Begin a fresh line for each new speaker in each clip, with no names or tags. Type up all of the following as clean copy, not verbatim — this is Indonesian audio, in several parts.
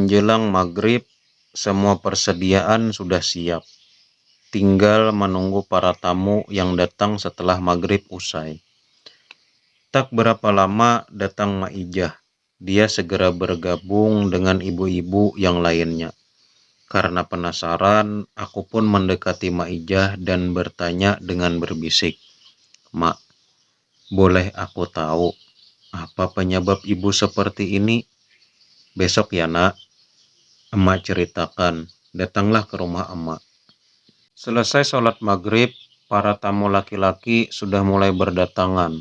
menjelang maghrib, semua persediaan sudah siap. Tinggal menunggu para tamu yang datang setelah maghrib usai. Tak berapa lama datang Maijah. Dia segera bergabung dengan ibu-ibu yang lainnya. Karena penasaran, aku pun mendekati Maijah dan bertanya dengan berbisik, "Mak, boleh aku tahu apa penyebab ibu seperti ini?" "Besok ya nak," emak ceritakan. Datanglah ke rumah emak. Selesai sholat maghrib, para tamu laki-laki sudah mulai berdatangan.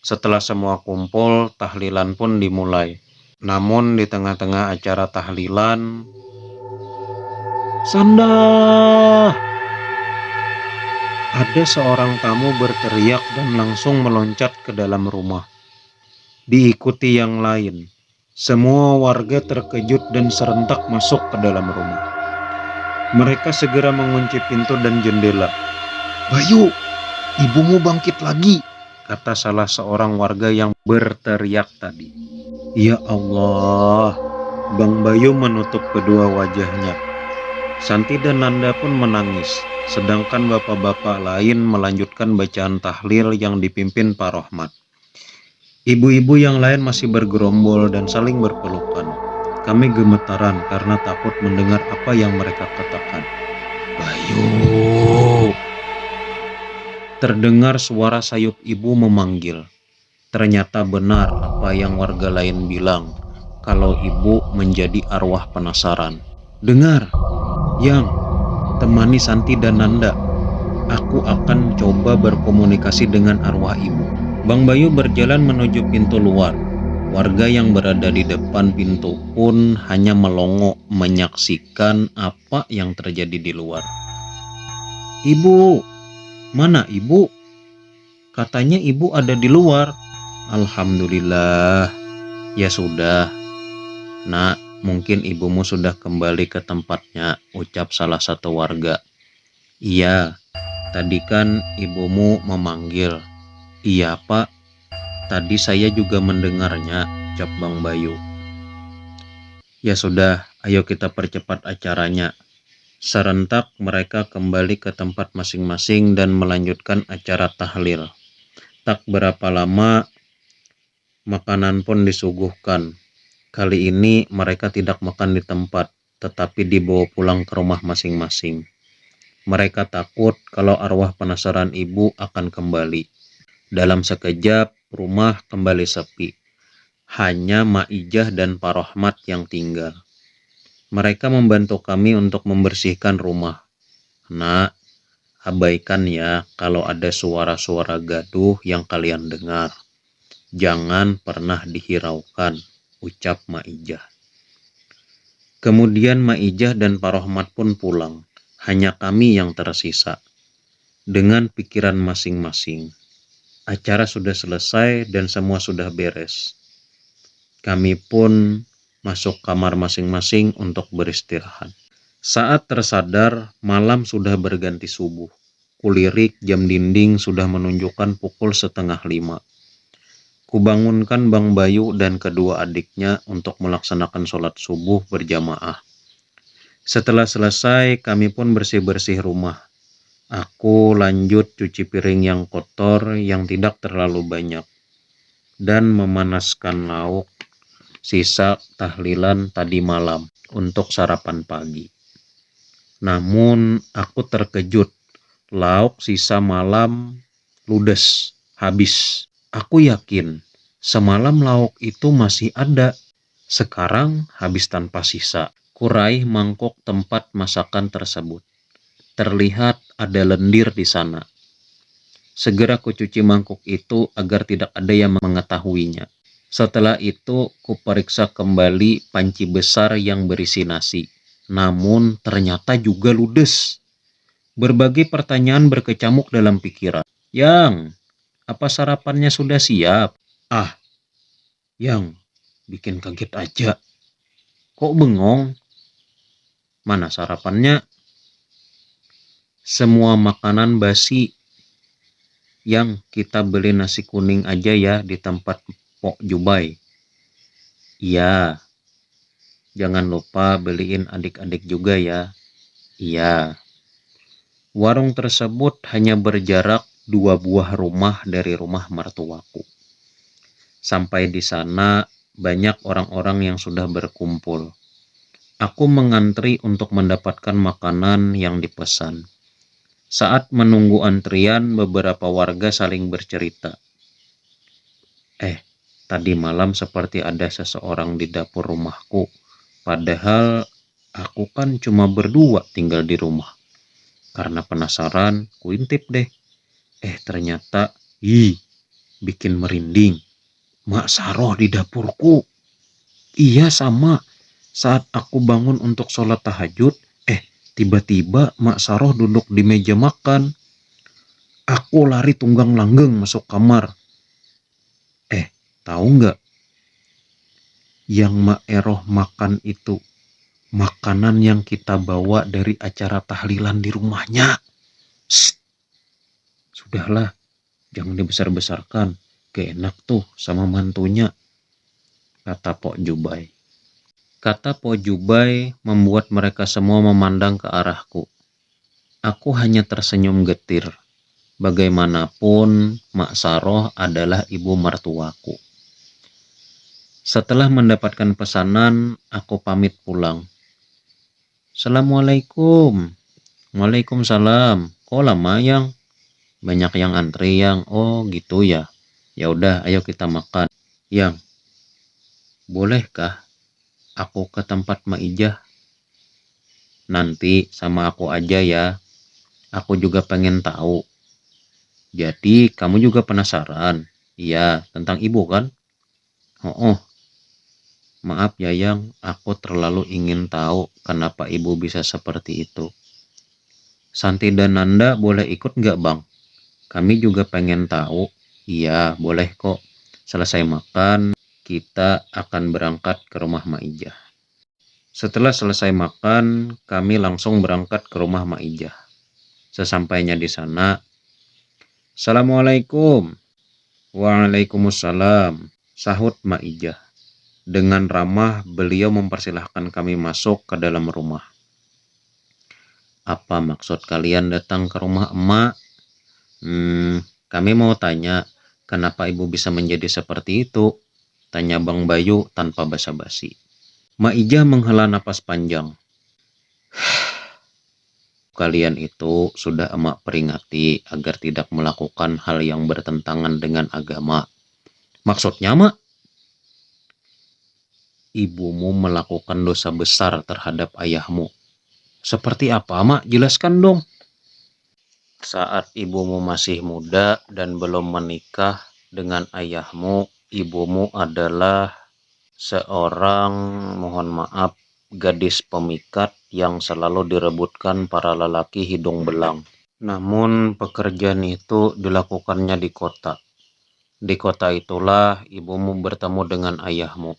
Setelah semua kumpul, tahlilan pun dimulai. Namun di tengah-tengah acara tahlilan, "Sandah!" Ada seorang tamu berteriak dan langsung meloncat ke dalam rumah. Diikuti yang lain. Semua warga terkejut dan serentak masuk ke dalam rumah. Mereka segera mengunci pintu dan jendela. "Bayu, ibumu bangkit lagi," kata salah seorang warga yang berteriak tadi. Ya Allah, Bang Bayu menutup kedua wajahnya. Santi dan Nanda pun menangis, sedangkan bapak-bapak lain melanjutkan bacaan tahlil yang dipimpin Pak Rohmat. Ibu-ibu yang lain masih bergerombol dan saling berpelukan. Kami gemetaran karena takut mendengar apa yang mereka katakan. "Bayu!" Terdengar suara sayup ibu memanggil. Ternyata benar apa yang warga lain bilang, kalau ibu menjadi arwah penasaran. "Dengar, Yang, temani Santi dan Nanda. Aku akan coba berkomunikasi dengan arwah ibu." Bang Bayu berjalan menuju pintu luar. Warga yang berada di depan pintu pun hanya melongo menyaksikan apa yang terjadi di luar. "Ibu, mana ibu? Katanya ibu ada di luar." "Alhamdulillah, ya sudah. Nak, mungkin ibumu sudah kembali ke tempatnya," ucap salah satu warga. "Iya, tadi kan ibumu memanggil." "Iya Pak, tadi saya juga mendengarnya," ucap Bang Bayu. "Ya sudah, ayo kita percepat acaranya." Serentak mereka kembali ke tempat masing-masing dan melanjutkan acara tahlil. Tak berapa lama, makanan pun disuguhkan. Kali ini mereka tidak makan di tempat, tetapi dibawa pulang ke rumah masing-masing. Mereka takut kalau arwah penasaran ibu akan kembali. Dalam sekejap, rumah kembali sepi. Hanya Maijah dan Pak Rohmat yang tinggal. Mereka membantu kami untuk membersihkan rumah. "Nak, abaikan ya kalau ada suara-suara gaduh yang kalian dengar. Jangan pernah dihiraukan," ucap Maijah. Kemudian Maijah dan Pak Rohmat pun pulang. Hanya kami yang tersisa. Dengan pikiran masing-masing. Acara sudah selesai dan semua sudah beres. Kami pun masuk kamar masing-masing untuk beristirahat. Saat tersadar, malam sudah berganti subuh. Kulirik jam dinding sudah menunjukkan pukul 4:30. Kubangunkan Bang Bayu dan kedua adiknya untuk melaksanakan sholat subuh berjamaah. Setelah selesai, kami pun bersih-bersih rumah. Aku lanjut cuci piring yang kotor yang tidak terlalu banyak dan memanaskan lauk sisa tahlilan tadi malam untuk sarapan pagi. Namun aku terkejut, lauk sisa malam ludes, habis. Aku yakin semalam lauk itu masih ada, sekarang habis tanpa sisa. Kuraih mangkok tempat masakan tersebut. Terlihat ada lendir di sana. Segera kucuci mangkuk itu agar tidak ada yang mengetahuinya. Setelah itu kuperiksa kembali panci besar yang berisi nasi. Namun ternyata juga ludes. Berbagai pertanyaan berkecamuk dalam pikiran. "Yang, apa sarapannya sudah siap?" "Ah, Yang, bikin kaget aja. Kok bengong? Mana sarapannya?" "Semua makanan basi. Yang, kita beli nasi kuning aja ya di tempat Pok Jubai." "Iya, Jangan lupa beliin adik-adik juga ya. Iya. Warung tersebut hanya berjarak 2 buah rumah dari rumah mertuaku. Sampai di sana banyak orang-orang yang sudah berkumpul. Aku mengantri untuk mendapatkan makanan yang dipesan. Saat menunggu antrian, beberapa warga saling bercerita. Tadi malam seperti ada seseorang di dapur rumahku. Padahal aku kan cuma berdua tinggal di rumah. Karena penasaran, kuintip deh. Ternyata, bikin merinding. Mak Saroh di dapurku. Iya sama. Saat aku bangun untuk sholat tahajud, tiba-tiba Mak Saroh duduk di meja makan. Aku lari tunggang langgeng masuk kamar. Tahu nggak? Yang Mak Eroh makan itu makanan yang kita bawa dari acara tahlilan di rumahnya. Shh, sudahlah, jangan dibesar-besarkan. Gak enak tuh sama mantunya, kata Pok Jubai. Kata Pok Jubai membuat mereka semua memandang ke arahku. Aku hanya tersenyum getir. Bagaimanapun, Mak Saroh adalah ibu mertuaku. Setelah mendapatkan pesanan, aku pamit pulang. Assalamualaikum. Waalaikumsalam. Kok lama yang? Banyak yang antri yang. Oh gitu ya. Ya udah, ayo kita makan. Yang, bolehkah aku ke tempat Mak Ijah? Nanti sama aku aja ya. Aku juga pengen tahu. Jadi kamu juga penasaran? Iya, tentang ibu kan? Oh, maaf ya Yang, aku terlalu ingin tahu kenapa ibu bisa seperti itu. Santi dan Nanda boleh ikut nggak Bang? Kami juga pengen tahu. Iya, boleh kok. Selesai makan, kita akan berangkat ke rumah Mak Ijah. Setelah selesai makan, kami langsung berangkat ke rumah Mak Ijah. Sesampainya di sana, Assalamualaikum. Waalaikumsalam, sahut Mak Ijah. Dengan ramah, beliau mempersilahkan kami masuk ke dalam rumah. Apa maksud kalian datang ke rumah emak? Kami mau tanya, kenapa ibu bisa menjadi seperti itu? Tanya Bang Bayu tanpa basa-basi. Mak Ijah menghela napas panjang. Kalian itu sudah emak peringati agar tidak melakukan hal yang bertentangan dengan agama. Maksudnya, Mak? Ibumu melakukan dosa besar terhadap ayahmu. Seperti apa, Mak? Jelaskan dong. Saat ibumu masih muda dan belum menikah dengan ayahmu, ibumu adalah seorang, mohon maaf, gadis pemikat yang selalu direbutkan para lelaki hidung belang. Namun pekerjaan itu dilakukannya di kota. Di kota itulah ibumu bertemu dengan ayahmu.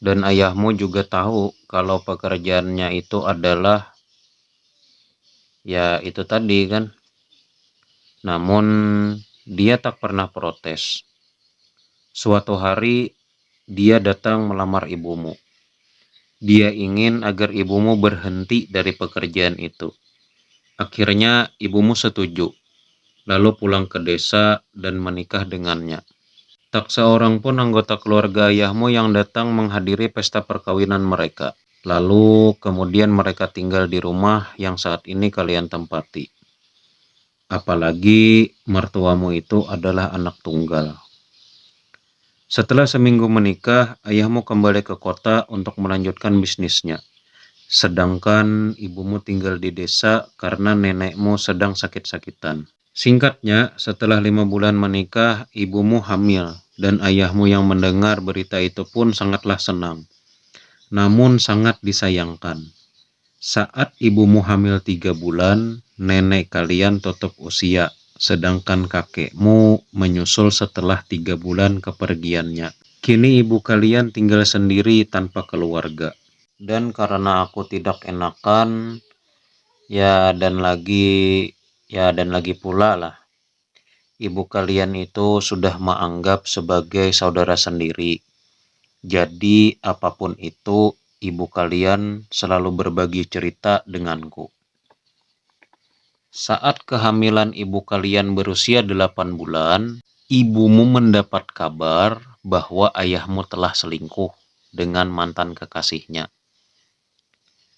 Dan ayahmu juga tahu kalau pekerjaannya itu adalah, ya itu tadi kan. Namun dia tak pernah protes. Suatu hari dia datang melamar ibumu. Dia ingin agar ibumu berhenti dari pekerjaan itu. Akhirnya ibumu setuju, lalu pulang ke desa dan menikah dengannya. Tak seorang pun anggota keluarga ayahmu yang datang menghadiri pesta perkawinan mereka. Lalu kemudian mereka tinggal di rumah yang saat ini kalian tempati. Apalagi mertuamu itu adalah anak tunggal. Setelah seminggu menikah, ayahmu kembali ke kota untuk melanjutkan bisnisnya. Sedangkan ibumu tinggal di desa karena nenekmu sedang sakit-sakitan. Singkatnya, setelah 5 bulan menikah, ibumu hamil dan ayahmu yang mendengar berita itu pun sangatlah senang. Namun sangat disayangkan. Saat ibumu hamil 3 bulan, nenek kalian tutup usia, sedangkan kakekmu menyusul setelah 3 bulan kepergiannya. Kini ibu kalian tinggal sendiri tanpa keluarga. Dan karena aku tidak enakan, dan lagi pula lah, ibu kalian itu sudah menganggap sebagai saudara sendiri. Jadi apapun itu, ibu kalian selalu berbagi cerita denganku. Saat kehamilan ibu kalian berusia 8 bulan, ibumu mendapat kabar bahwa ayahmu telah selingkuh dengan mantan kekasihnya.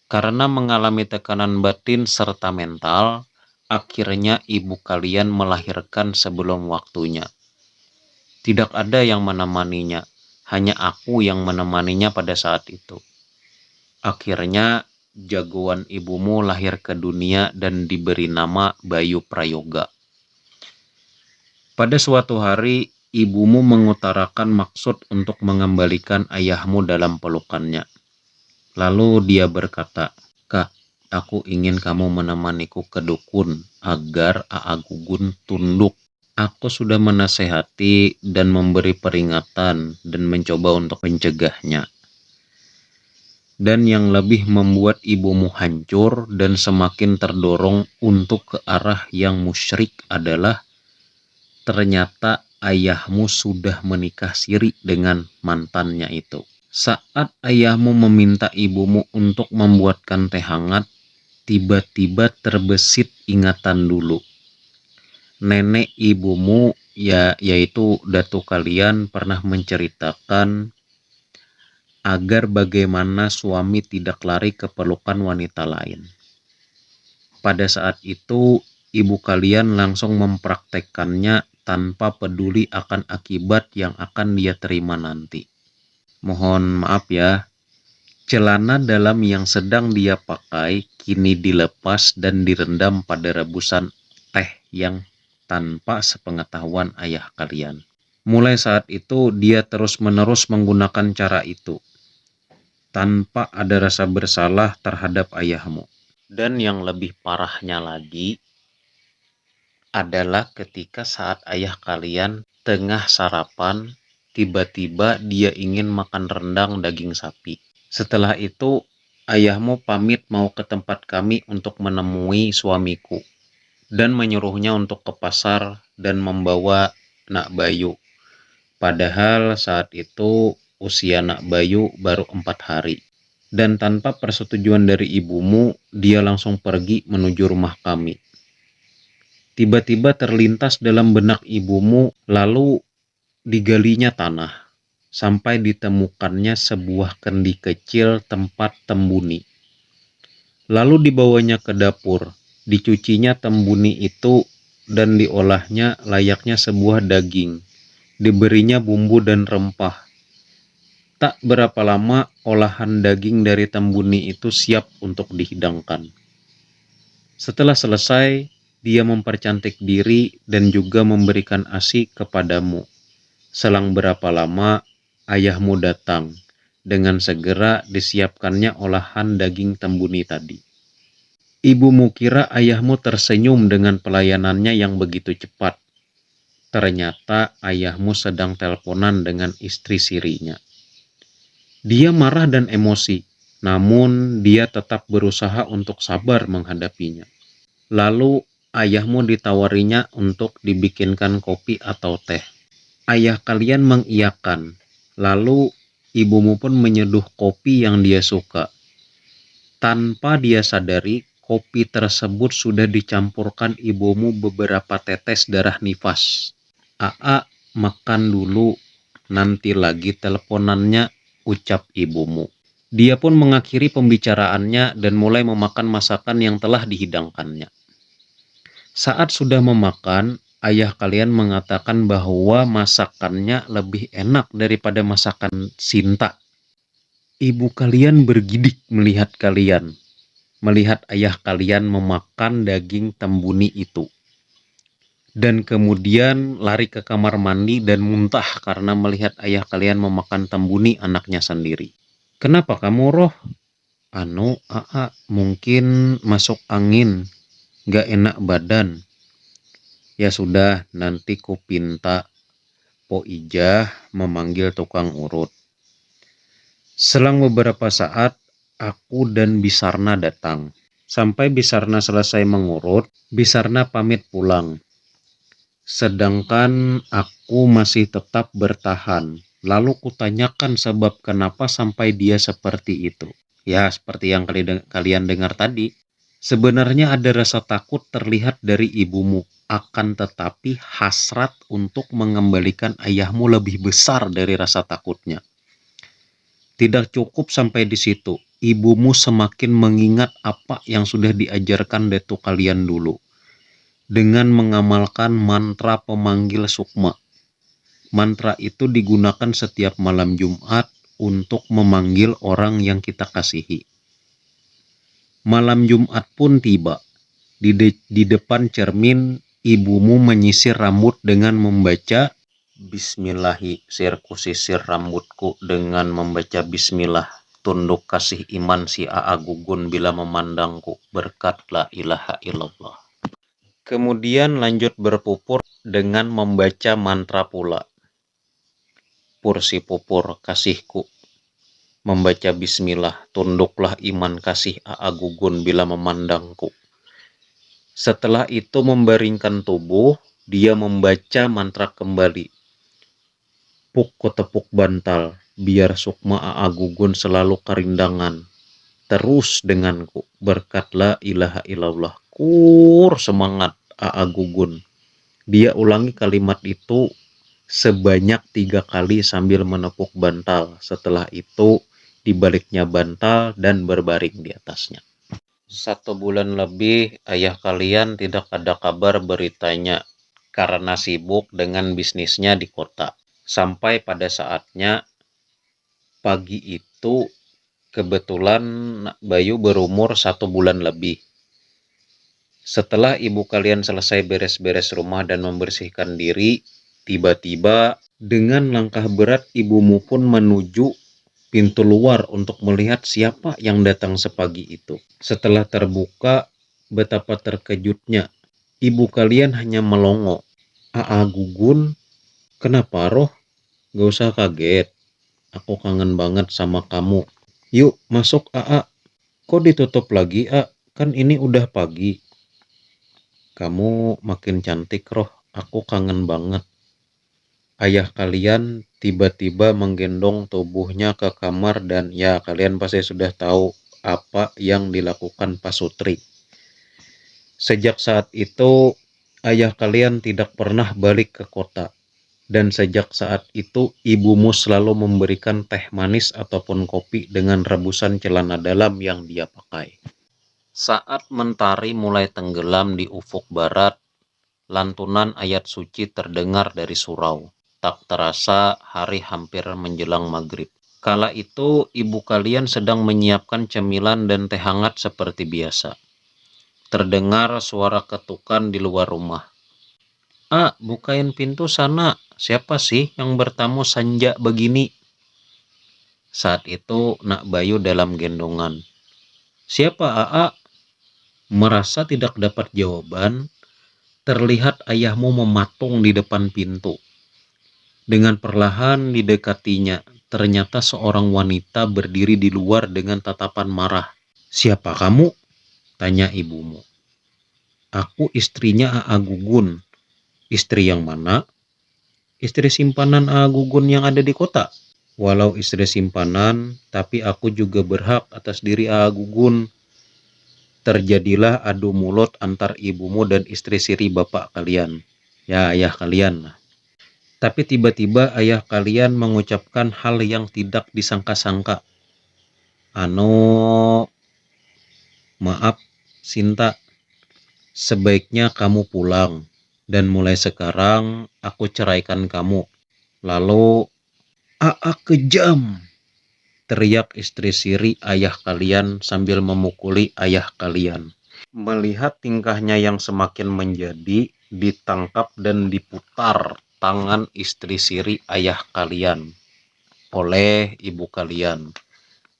Karena mengalami tekanan batin serta mental, akhirnya ibu kalian melahirkan sebelum waktunya. Tidak ada yang menemaninya, hanya aku yang menemaninya pada saat itu. Akhirnya, jagoan ibumu lahir ke dunia dan diberi nama Bayu Prayoga. Pada suatu hari, ibumu mengutarakan maksud untuk mengembalikan ayahmu dalam pelukannya. Lalu dia berkata, "Kak, aku ingin kamu menemaniku ke dukun agar Aa Gugun tunduk. Aku sudah menasehati dan memberi peringatan dan mencoba untuk mencegahnya. Dan yang lebih membuat ibumu hancur dan semakin terdorong untuk ke arah yang musyrik adalah ternyata ayahmu sudah menikah siri dengan mantannya itu. Saat ayahmu meminta ibumu untuk membuatkan teh hangat, tiba-tiba terbesit ingatan dulu. Nenek ibumu, yaitu datu kalian, pernah menceritakan agar bagaimana suami tidak lari ke pelukan wanita lain. Pada saat itu, ibu kalian langsung mempraktekkannya tanpa peduli akan akibat yang akan dia terima nanti. Mohon maaf ya, celana dalam yang sedang dia pakai kini dilepas dan direndam pada rebusan teh yang tanpa sepengetahuan ayah kalian. Mulai saat itu dia terus-menerus menggunakan cara itu, tanpa ada rasa bersalah terhadap ayahmu. Dan yang lebih parahnya lagi adalah ketika saat ayah kalian tengah sarapan, tiba-tiba dia ingin makan rendang daging sapi. Setelah itu, ayahmu pamit mau ke tempat kami untuk menemui suamiku dan menyuruhnya untuk ke pasar dan membawa Nak Bayu. Padahal saat itu usia Nak Bayu baru 4 hari. Dan tanpa persetujuan dari ibumu, dia langsung pergi menuju rumah kami. Tiba-tiba terlintas dalam benak ibumu, lalu digalinya tanah, sampai ditemukannya sebuah kendi kecil tempat tembuni. Lalu dibawanya ke dapur, dicucinya tembuni itu dan diolahnya layaknya sebuah daging. Diberinya bumbu dan rempah. Tak berapa lama olahan daging dari tembuni itu siap untuk dihidangkan. Setelah selesai, dia mempercantik diri dan juga memberikan ASI kepadamu. Selang berapa lama, ayahmu datang. Dengan segera disiapkannya olahan daging tembuni tadi. Ibumu kira ayahmu tersenyum dengan pelayanannya yang begitu cepat. Ternyata ayahmu sedang teleponan dengan istri sirinya. Dia marah dan emosi, namun dia tetap berusaha untuk sabar menghadapinya. Lalu ayahmu ditawarinya untuk dibikinkan kopi atau teh. Ayah kalian mengiyakan, lalu ibumu pun menyeduh kopi yang dia suka. Tanpa dia sadari, kopi tersebut sudah dicampurkan ibumu beberapa tetes darah nifas. "Aa, makan dulu, nanti lagi teleponannya," ucap ibumu. Dia pun mengakhiri pembicaraannya dan mulai memakan masakan yang telah dihidangkannya. Saat sudah memakan, ayah kalian mengatakan bahwa masakannya lebih enak daripada masakan Sinta. Ibu kalian bergidik melihat ayah kalian memakan daging tembuni itu. Dan kemudian lari ke kamar mandi dan muntah karena melihat ayah kalian memakan tembuni anaknya sendiri. "Kenapa kamu, Roh?" Aa, mungkin masuk angin, gak enak badan." "Ya sudah, nanti ku pinta Po Ijah memanggil tukang urut." Selang beberapa saat, aku dan Bisarna datang. Sampai Bisarna selesai mengurut, Bisarna pamit pulang. Sedangkan aku masih tetap bertahan, Lalu kutanyakan sebab kenapa sampai dia seperti itu. Ya, seperti yang kalian dengar tadi. Sebenarnya ada rasa takut terlihat dari ibumu, akan tetapi hasrat untuk mengembalikan ayahmu lebih besar dari rasa takutnya. Tidak cukup sampai di situ. Ibumu semakin mengingat apa yang sudah diajarkan datuk kalian dulu. Dengan mengamalkan mantra pemanggil sukma. Mantra itu digunakan setiap malam Jumat untuk memanggil orang yang kita kasihi. Malam Jumat pun tiba. Di depan cermin, ibumu menyisir rambut dengan membaca Bismillahi, sirku sisir rambutku dengan membaca Bismillah. Tunduk kasih iman si Aa gugun bila memandangku, berkat la ilaha illallah. Kemudian lanjut berpupur dengan membaca mantra pula. Pur si pupur kasihku, membaca Bismillah, tunduklah iman kasih Aa gugun bila memandangku. Setelah itu membaringkan tubuh, dia membaca mantra kembali. Puk ko tepuk bantal, biar sukma Aa gugun selalu karindangan. Terus denganku, berkat la ilaha illallah. Kur semangat Aa gugun. Dia ulangi kalimat itu sebanyak 3 kali sambil menepuk bantal. Setelah itu dibaliknya bantal dan berbaring di atasnya. 1 bulan lebih ayah kalian tidak ada kabar beritanya karena sibuk dengan bisnisnya di kota. Sampai pada saatnya pagi itu kebetulan Bayu berumur 1 bulan lebih. Setelah ibu kalian selesai beres-beres rumah dan membersihkan diri, tiba-tiba dengan langkah berat ibumu pun menuju pintu luar untuk melihat siapa yang datang sepagi itu. Setelah terbuka, betapa terkejutnya. Ibu kalian hanya melongo. Aa gugun, kenapa roh? Gak usah kaget. Aku kangen banget sama kamu. Yuk masuk Aa. Kok ditutup lagi A? Kan ini udah pagi. Kamu makin cantik roh. Aku kangen banget. Ayah kalian tiba-tiba menggendong tubuhnya ke kamar dan ya kalian pasti sudah tahu apa yang dilakukan Pak Sutri. Sejak saat itu ayah kalian tidak pernah balik ke kota. Dan sejak saat itu ibumu selalu memberikan teh manis ataupun kopi dengan rebusan celana dalam yang dia pakai. Saat mentari mulai tenggelam di ufuk barat, lantunan ayat suci terdengar dari surau. Tak terasa hari hampir menjelang maghrib. Kala itu ibu kalian sedang menyiapkan cemilan dan teh hangat seperti biasa. Terdengar suara ketukan di luar rumah. Bukain pintu sana. Siapa sih yang bertamu sanja begini? Saat itu Nak Bayu dalam gendongan. Siapa Aa? Merasa tidak dapat jawaban, terlihat ayahmu mematung di depan pintu. Dengan perlahan didekatinya, ternyata seorang wanita berdiri di luar dengan tatapan marah. Siapa kamu? Tanya ibumu. Aku istrinya Aa Gugun. Istri yang mana? Istri simpanan Aa Gugun yang ada di kota. Walau istri simpanan, tapi aku juga berhak atas diri Aa Gugun. Terjadilah adu mulut antar ibumu dan istri siri bapak kalian. Ya, ayah kalian. Tapi tiba-tiba ayah kalian mengucapkan hal yang tidak disangka-sangka. Maaf, Sinta. Sebaiknya kamu pulang. Dan mulai sekarang aku ceraikan kamu. Lalu, Aa kejam. Teriak istri siri ayah kalian sambil memukuli ayah kalian. Melihat tingkahnya yang semakin menjadi, ditangkap dan diputar tangan istri siri ayah kalian oleh ibu kalian.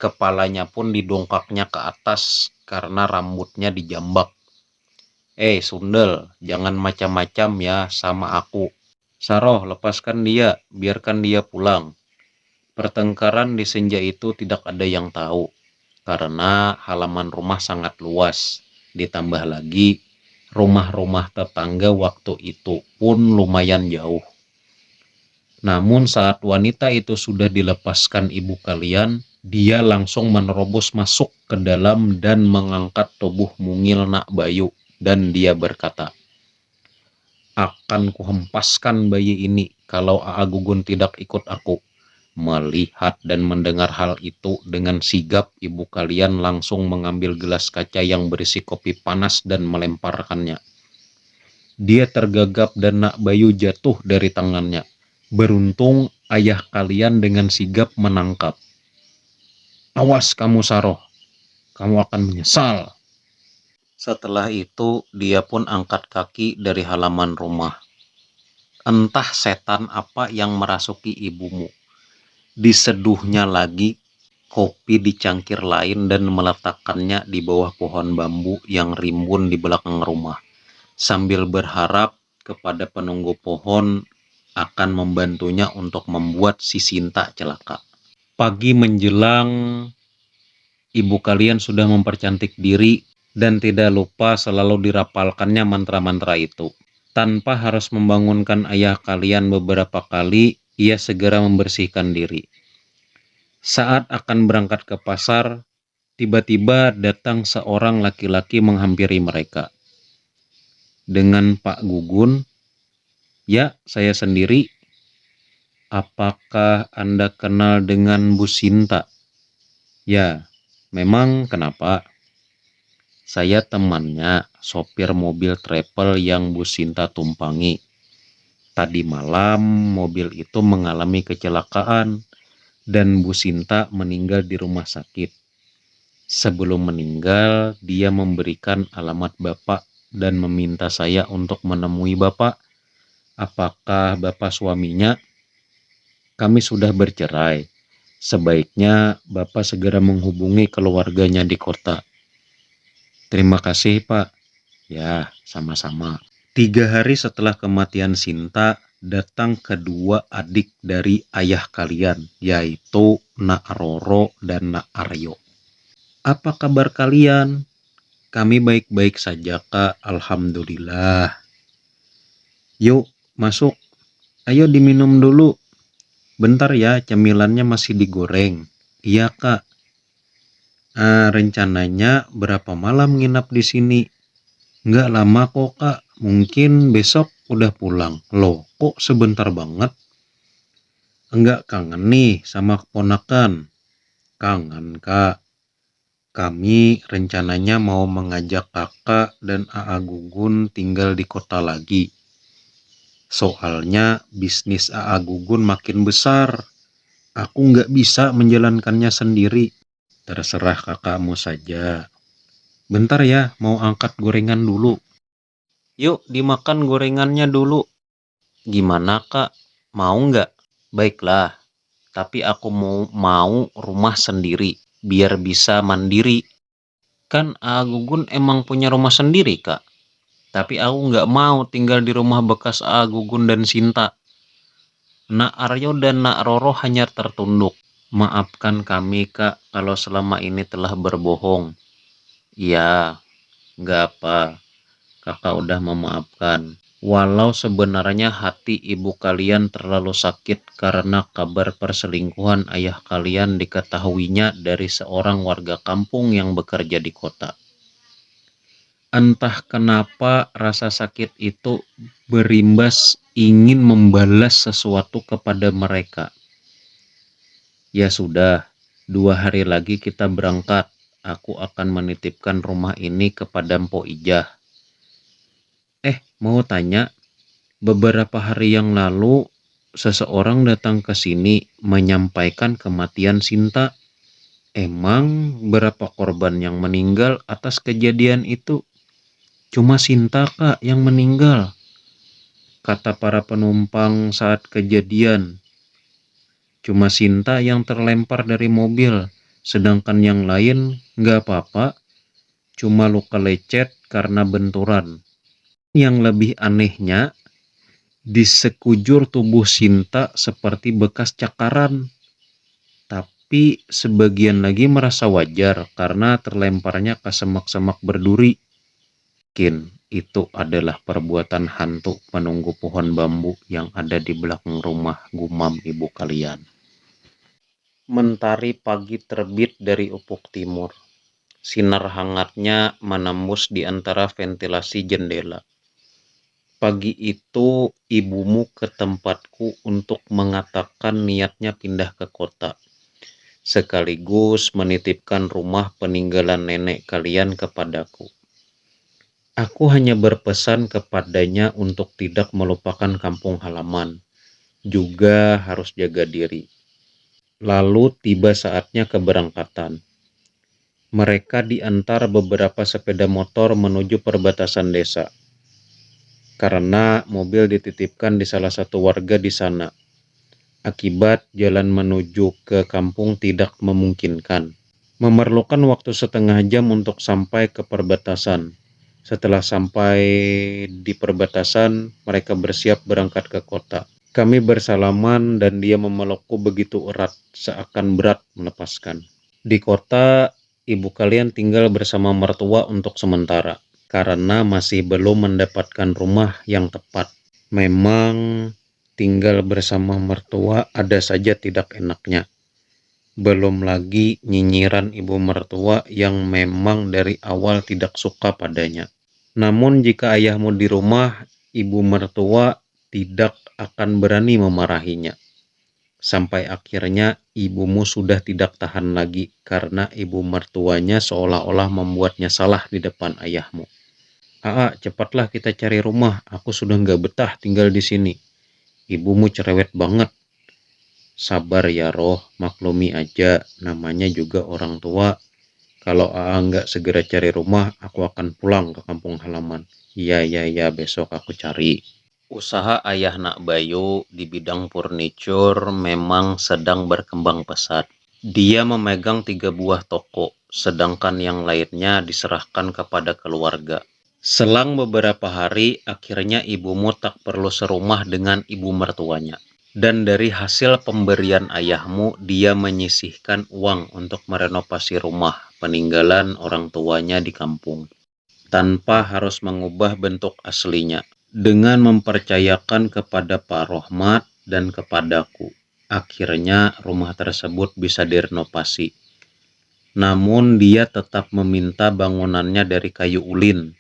Kepalanya pun didongkaknya ke atas karena rambutnya dijambak. Sundel, jangan macam-macam ya sama aku. Saroh, lepaskan dia, biarkan dia pulang. Pertengkaran di senja itu tidak ada yang tahu, karena halaman rumah sangat luas. Ditambah lagi, rumah-rumah tetangga waktu itu pun lumayan jauh. Namun saat wanita itu sudah dilepaskan ibu kalian, dia langsung menerobos masuk ke dalam dan mengangkat tubuh mungil Nak Bayu. Dan dia berkata, "Akan kuhempaskan bayi ini kalau Aa Gugun tidak ikut aku." Melihat dan mendengar hal itu, dengan sigap ibu kalian langsung mengambil gelas kaca yang berisi kopi panas dan melemparkannya. Dia tergagap dan Nak Bayu jatuh dari tangannya. Beruntung ayah kalian dengan sigap menangkap. "Awas kamu Saroh, kamu akan menyesal." Setelah itu dia pun angkat kaki dari halaman rumah. Entah setan apa yang merasuki ibumu. Diseduhnya lagi kopi di cangkir lain dan meletakkannya di bawah pohon bambu yang rimbun di belakang rumah, sambil berharap kepada penunggu pohon akan membantunya untuk membuat si Sinta celaka. Pagi menjelang, ibu kalian sudah mempercantik diri dan tidak lupa selalu dirapalkannya mantra-mantra itu. Tanpa harus membangunkan ayah kalian beberapa kali, ia segera membersihkan diri. Saat akan berangkat ke pasar, tiba-tiba datang seorang laki-laki menghampiri mereka. Dengan Pak Gugun, "Ya, saya sendiri." "Apakah Anda kenal dengan Bu Sinta?" "Ya, memang kenapa?" "Saya temannya, sopir mobil travel yang Bu Sinta tumpangi. Tadi malam mobil itu mengalami kecelakaan dan Bu Sinta meninggal di rumah sakit. Sebelum meninggal, dia memberikan alamat Bapak dan meminta saya untuk menemui Bapak. Apakah Bapak suaminya? Kami sudah bercerai. Sebaiknya Bapak segera menghubungi keluarganya di kota." "Terima kasih Pak." "Ya, sama-sama." 3 hari setelah kematian Sinta, datang kedua adik dari ayah kalian, yaitu Nak Roro dan Nak Aryo. "Apa kabar kalian?" "Kami baik-baik saja Kak, alhamdulillah." "Yuk, masuk. Ayo diminum dulu. Bentar ya, cemilannya masih digoreng." "Iya Kak." Rencananya berapa malam nginap di sini?" "Nggak lama kok Kak, mungkin besok udah pulang." "Loh, kok sebentar banget?" "Enggak kangen nih sama keponakan?" "Kangen Kak. Kami rencananya mau mengajak kakak dan Aa Gugun tinggal di kota lagi. Soalnya bisnis Aa Gugun makin besar. Aku nggak bisa menjalankannya sendiri." "Terserah kakakmu saja. Bentar ya, mau angkat gorengan dulu." "Yuk dimakan gorengannya dulu." "Gimana Kak, mau nggak?" "Baiklah, tapi aku mau rumah sendiri, biar bisa mandiri." "Kan Gugun emang punya rumah sendiri Kak. Tapi aku nggak mau tinggal di rumah bekas Gugun dan Sinta." Nak Aryo dan Nak Roro hanya tertunduk. "Maafkan kami Kak kalau selama ini telah berbohong." "Ya, nggak apa. Kakak udah memaafkan. Walau sebenarnya hati ibu kalian terlalu sakit karena kabar perselingkuhan ayah kalian diketahuinya dari seorang warga kampung yang bekerja di kota." Entah kenapa rasa sakit itu berimbas ingin membalas sesuatu kepada mereka. "Ya sudah, 2 hari lagi kita berangkat. Aku akan menitipkan rumah ini kepada Mpok Ijah." Mau tanya, beberapa hari yang lalu seseorang datang ke sini menyampaikan kematian Sinta. Emang berapa korban yang meninggal atas kejadian itu?" "Cuma Sinta Kak yang meninggal," kata para penumpang saat kejadian. "Cuma Sinta yang terlempar dari mobil, sedangkan yang lain nggak apa-apa, cuma luka lecet karena benturan." Yang lebih anehnya, di sekujur tubuh Sinta seperti bekas cakaran. Tapi sebagian lagi merasa wajar karena terlemparnya ke semak-semak berduri. Mungkin itu adalah perbuatan hantu penunggu pohon bambu yang ada di belakang rumah, gumam ibu kalian. Mentari pagi terbit dari ufuk timur. Sinar hangatnya menembus di antara ventilasi jendela. Pagi itu ibumu ke tempatku untuk mengatakan niatnya pindah ke kota, sekaligus menitipkan rumah peninggalan nenek kalian kepadaku. Aku hanya berpesan kepadanya untuk tidak melupakan kampung halaman, juga harus jaga diri. Lalu tiba saatnya keberangkatan. Mereka diantar beberapa sepeda motor menuju perbatasan desa. Karena mobil dititipkan di salah satu warga di sana. Akibat jalan menuju ke kampung tidak memungkinkan. Memerlukan waktu setengah jam untuk sampai ke perbatasan. Setelah sampai di perbatasan, mereka bersiap berangkat ke kota. Kami bersalaman dan dia memelukku begitu erat, seakan berat melepaskan. Di kota, ibu kalian tinggal bersama mertua untuk sementara, karena masih belum mendapatkan rumah yang tepat. Memang tinggal bersama mertua ada saja tidak enaknya. Belum lagi nyinyiran ibu mertua yang memang dari awal tidak suka padanya. Namun jika ayahmu di rumah, ibu mertua tidak akan berani memarahinya. Sampai akhirnya ibumu sudah tidak tahan lagi karena ibu mertuanya seolah-olah membuatnya salah di depan ayahmu. "Aa, cepatlah kita cari rumah, aku sudah nggak betah tinggal di sini. Ibumu cerewet banget." "Sabar ya Roh, maklumi aja, namanya juga orang tua. Kalau Aa nggak segera cari rumah, aku akan pulang ke kampung halaman." Iya, besok aku cari." Usaha ayah Nak Bayu di bidang furniture memang sedang berkembang pesat. Dia memegang 3 buah toko, sedangkan yang lainnya diserahkan kepada keluarga. Selang beberapa hari, akhirnya ibumu tak perlu serumah dengan ibu mertuanya. Dan dari hasil pemberian ayahmu, dia menyisihkan uang untuk merenovasi rumah peninggalan orang tuanya di kampung, tanpa harus mengubah bentuk aslinya. Dengan mempercayakan kepada Pak Rohmat dan kepadaku, akhirnya rumah tersebut bisa direnovasi. Namun dia tetap meminta bangunannya dari kayu ulin.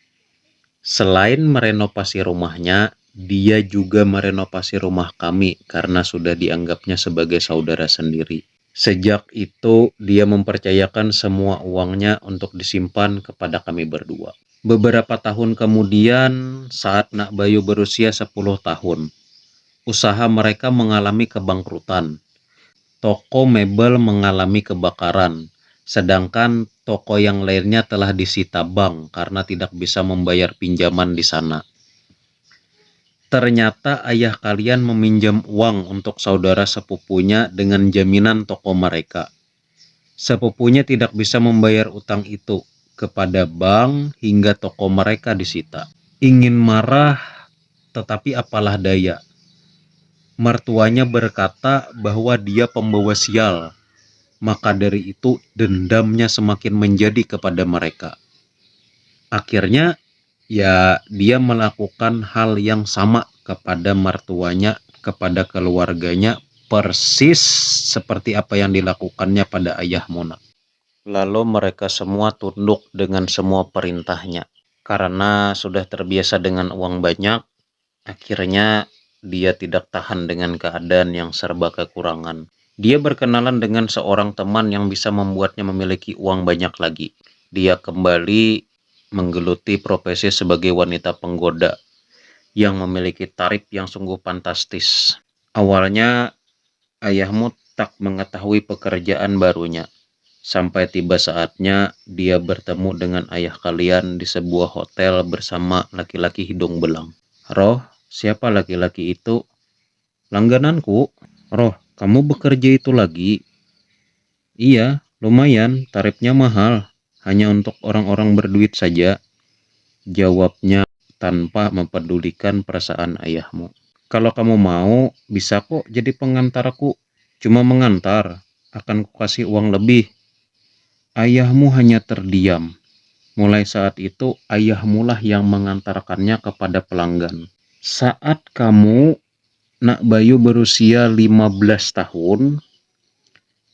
Selain merenovasi rumahnya, dia juga merenovasi rumah kami karena sudah dianggapnya sebagai saudara sendiri. Sejak itu, dia mempercayakan semua uangnya untuk disimpan kepada kami berdua. Beberapa tahun kemudian, saat Nak Bayu berusia 10 tahun, usaha mereka mengalami kebangkrutan. Toko mebel mengalami kebakaran, sedangkan toko yang lainnya telah disita bank karena tidak bisa membayar pinjaman di sana. Ternyata ayah kalian meminjam uang untuk saudara sepupunya dengan jaminan toko mereka. Sepupunya tidak bisa membayar utang itu kepada bank hingga toko mereka disita. Ingin marah, tetapi apalah daya. Mertuanya berkata bahwa dia pembawa sial. Maka dari itu dendamnya semakin menjadi kepada mereka. Akhirnya ya dia melakukan hal yang sama kepada mertuanya, kepada keluarganya, persis seperti apa yang dilakukannya pada ayah Mona. Lalu mereka semua tunduk dengan semua perintahnya. Karena sudah terbiasa dengan uang banyak, akhirnya dia tidak tahan dengan keadaan yang serba kekurangan. Dia berkenalan dengan seorang teman yang bisa membuatnya memiliki uang banyak lagi. Dia kembali menggeluti profesi sebagai wanita penggoda yang memiliki tarif yang sungguh fantastis. Awalnya ayahmu tak mengetahui pekerjaan barunya. Sampai tiba saatnya dia bertemu dengan ayah kalian di sebuah hotel bersama laki-laki hidung belang. "Roh, siapa laki-laki itu?" "Langgananku." "Roh, kamu bekerja itu lagi?" "Iya, lumayan, tarifnya mahal. Hanya untuk orang-orang berduit saja," jawabnya tanpa mempedulikan perasaan ayahmu. "Kalau kamu mau, bisa kok jadi pengantarku. Cuma mengantar, akan kukasih uang lebih." Ayahmu hanya terdiam. Mulai saat itu ayahmulah yang mengantarkannya kepada pelanggan. Saat kamu, Nak Bayu, berusia 15 tahun,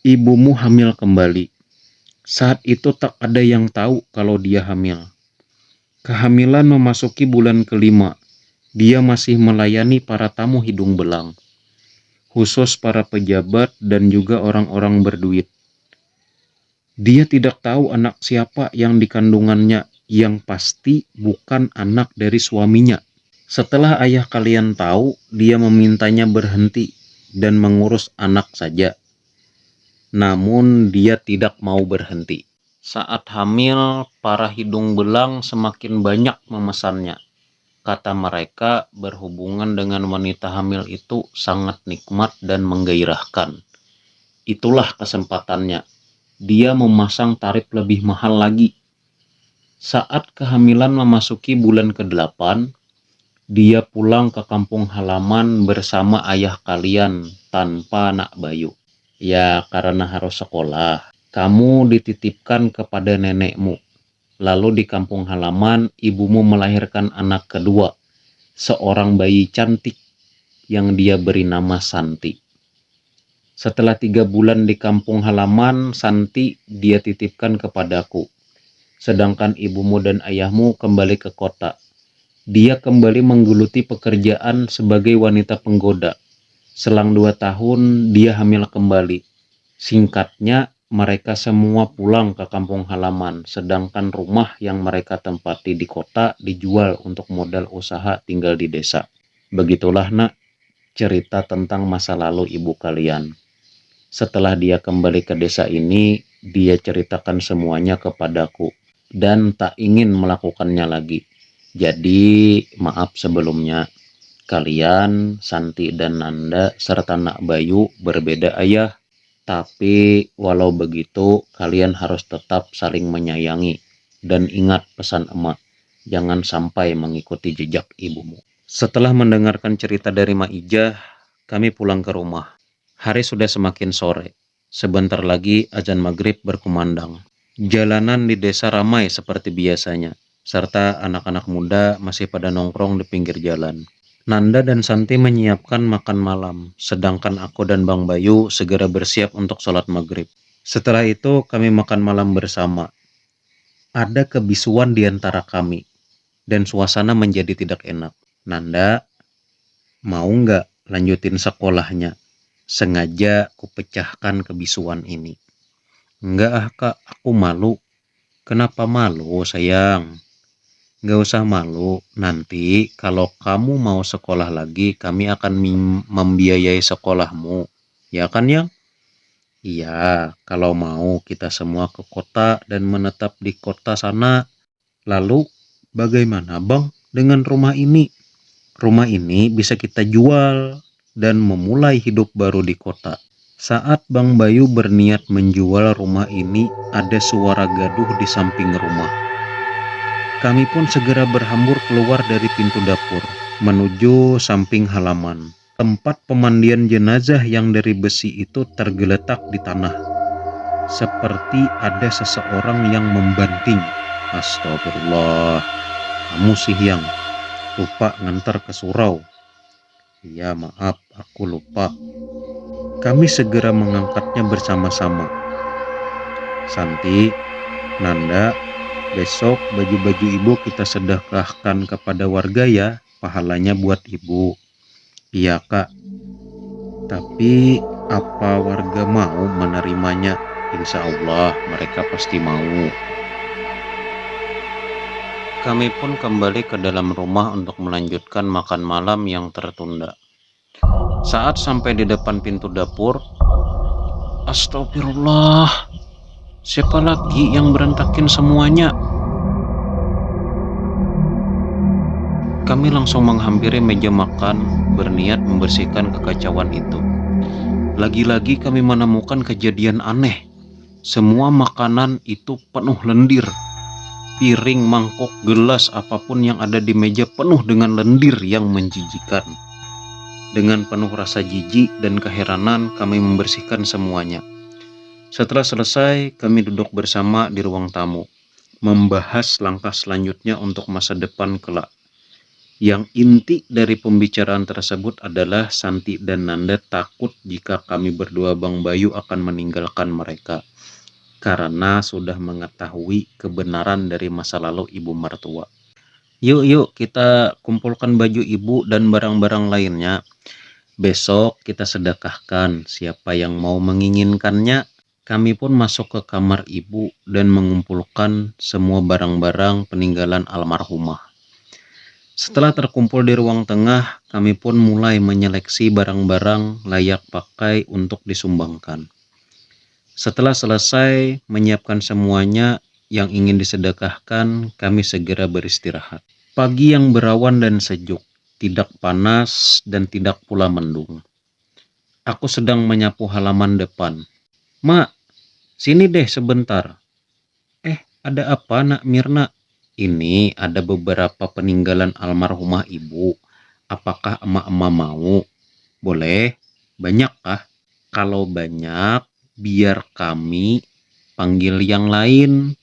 ibumu hamil kembali. Saat itu tak ada yang tahu kalau dia hamil. Kehamilan memasuki bulan kelima. Dia masih melayani para tamu hidung belang, khusus para pejabat dan juga orang-orang berduit. Dia tidak tahu anak siapa yang dikandungannya, yang pasti bukan anak dari suaminya. Setelah ayah kalian tahu, dia memintanya berhenti dan mengurus anak saja. Namun dia tidak mau berhenti. Saat hamil, para hidung belang semakin banyak memesannya. Kata mereka, berhubungan dengan wanita hamil itu sangat nikmat dan menggairahkan. Itulah kesempatannya. Dia memasang tarif lebih mahal lagi. Saat kehamilan memasuki bulan ke-8, dia pulang ke kampung halaman bersama ayah kalian tanpa Nak Bayu. Ya, karena harus sekolah. Kamu dititipkan kepada nenekmu. Lalu di kampung halaman, ibumu melahirkan anak kedua, seorang bayi cantik yang dia beri nama Santi. Setelah 3 bulan di kampung halaman, Santi dia titipkan kepadaku. Sedangkan ibumu dan ayahmu kembali ke kota. Dia kembali menggeluti pekerjaan sebagai wanita penggoda. Selang 2 tahun, dia hamil kembali. Singkatnya, mereka semua pulang ke kampung halaman, sedangkan rumah yang mereka tempati di kota dijual untuk modal usaha tinggal di desa. Begitulah, Nak, cerita tentang masa lalu ibu kalian. Setelah dia kembali ke desa ini, dia ceritakan semuanya kepadaku dan tak ingin melakukannya lagi. Jadi, maaf sebelumnya. Kalian, Santi dan Nanda, serta Nak Bayu berbeda ayah. Tapi walau begitu, kalian harus tetap saling menyayangi. Dan ingat pesan emak, jangan sampai mengikuti jejak ibumu. Setelah mendengarkan cerita dari Mak Ijah, kami pulang ke rumah. Hari sudah semakin sore. Sebentar lagi azan maghrib berkumandang. Jalanan di desa ramai seperti biasanya, serta anak-anak muda masih pada nongkrong di pinggir jalan. Nanda dan Santi menyiapkan makan malam, sedangkan aku dan Bang Bayu segera bersiap untuk sholat maghrib. Setelah itu kami makan malam bersama. Ada kebisuan di antara kami, dan suasana menjadi tidak enak. Nanda, mau nggak lanjutin sekolahnya? Sengaja kupecahkan kebisuan ini. Enggak ah kak, aku malu. Kenapa malu sayang? Nggak usah malu, nanti kalau kamu mau sekolah lagi, kami akan membiayai sekolahmu. Ya kan, Yang? Iya, kalau mau kita semua ke kota dan menetap di kota sana. Lalu, bagaimana Bang dengan rumah ini? Rumah ini bisa kita jual dan memulai hidup baru di kota. Saat Bang Bayu berniat menjual rumah ini, ada suara gaduh di samping rumah. Kami pun segera berhambur keluar dari pintu dapur, menuju samping halaman. Tempat pemandian jenazah yang dari besi itu tergeletak di tanah. Seperti ada seseorang yang membanting. Astagfirullah. Kamu sih Yang lupa ngantar ke surau. Iya maaf, aku lupa. Kami segera mengangkatnya bersama-sama. Santi, Nanda, besok baju-baju ibu kita sedekahkan kepada warga ya, pahalanya buat ibu. Iya kak, tapi apa warga mau menerimanya? Insya Allah mereka pasti mau. Kami pun kembali ke dalam rumah untuk melanjutkan makan malam yang tertunda. Saat sampai di depan pintu dapur, astagfirullah, siapa lagi yang berantakin semuanya? Kami langsung menghampiri meja makan, berniat membersihkan kekacauan itu. Lagi-lagi kami menemukan kejadian aneh. Semua makanan itu penuh lendir. Piring, mangkok, gelas, apapun yang ada di meja penuh dengan lendir yang menjijikan. Dengan penuh rasa jijik dan keheranan, kami membersihkan semuanya. Setelah selesai, kami duduk bersama di ruang tamu. membahas langkah selanjutnya untuk masa depan kelak. Yang inti dari pembicaraan tersebut adalah Santi dan Nanda takut jika kami berdua Bang Bayu akan meninggalkan mereka karena sudah mengetahui kebenaran dari masa lalu ibu mertua. Yuk kita kumpulkan baju ibu dan barang-barang lainnya. Besok kita sedekahkan, siapa yang mau menginginkannya. Kami pun masuk ke kamar ibu dan mengumpulkan semua barang-barang peninggalan almarhumah. Setelah terkumpul di ruang tengah, kami pun mulai menyeleksi barang-barang layak pakai untuk disumbangkan. Setelah selesai menyiapkan semuanya yang ingin disedekahkan, kami segera beristirahat. Pagi yang berawan dan sejuk. Tidak panas dan tidak pula mendung. Aku sedang menyapu halaman depan. Mak, sini deh sebentar. Ada apa nak Mirna? Ini ada beberapa peninggalan almarhumah ibu. Apakah emak-emak mau? Boleh? Banyak kah? Kalau banyak, biar kami panggil yang lain.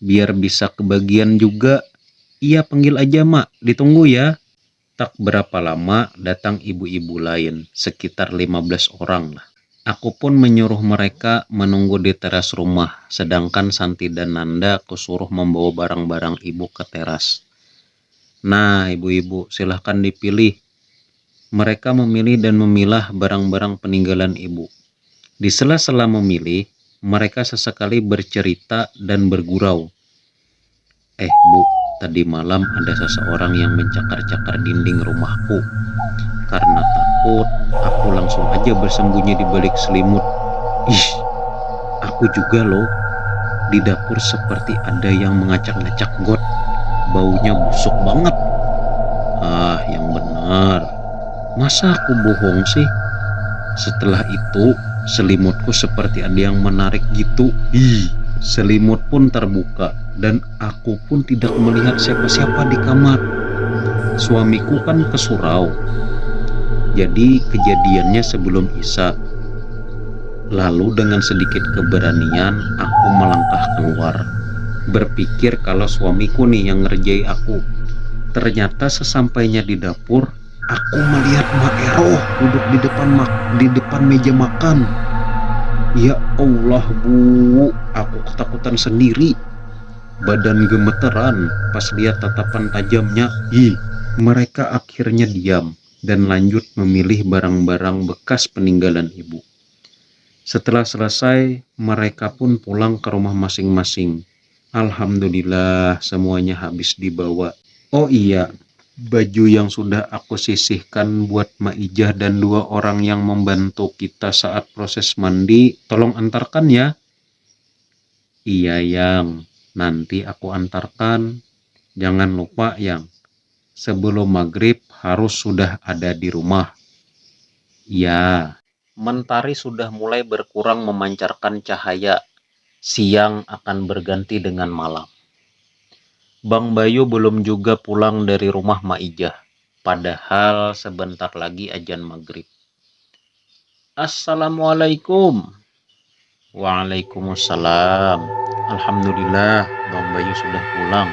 Biar bisa kebagian juga. Iya panggil aja mak, ditunggu ya. Tak berapa lama datang ibu-ibu lain, sekitar 15 orang lah. Aku pun menyuruh mereka menunggu di teras rumah, sedangkan Santi dan Nanda aku suruh membawa barang-barang ibu ke teras. Nah ibu-ibu silahkan dipilih. Mereka memilih dan memilah barang-barang peninggalan ibu. Di sela-sela memilih, mereka sesekali bercerita dan bergurau. Bu, tadi malam ada seseorang yang mencakar-cakar dinding rumahku. Karena takut, aku langsung aja bersembunyi di balik selimut. Aku juga loh. Di dapur seperti ada yang mengacak-ngacak got. Baunya busuk banget. Yang benar. Masa aku bohong sih? Setelah itu, selimutku seperti ada yang menarik gitu. Selimut pun terbuka dan aku pun tidak melihat siapa-siapa di kamar. Suamiku kan ke surau. Jadi kejadiannya sebelum Isya. Lalu dengan sedikit keberanian aku melangkah keluar. Berpikir kalau suamiku nih yang ngerjai aku. Ternyata sesampainya di dapur, aku melihat Mak Eroh duduk di depan meja makan. Ya Allah Bu, aku ketakutan sendiri. Badan gemeteran pas lihat tatapan tajamnya. Mereka akhirnya diam dan lanjut memilih barang-barang bekas peninggalan ibu. Setelah selesai, mereka pun pulang ke rumah masing-masing. Alhamdulillah semuanya habis dibawa. Oh iya, baju yang sudah aku sisihkan buat Maijah dan 2 orang yang membantu kita saat proses mandi, tolong antarkan ya. Iya Yang, nanti aku antarkan. Jangan lupa Yang, sebelum maghrib harus sudah ada di rumah. Ya, mentari sudah mulai berkurang memancarkan cahaya. Siang akan berganti dengan malam. Bang Bayu belum juga pulang dari rumah Maijah, padahal sebentar lagi azan maghrib. Assalamualaikum. Waalaikumsalam. Alhamdulillah, Bang Bayu sudah pulang.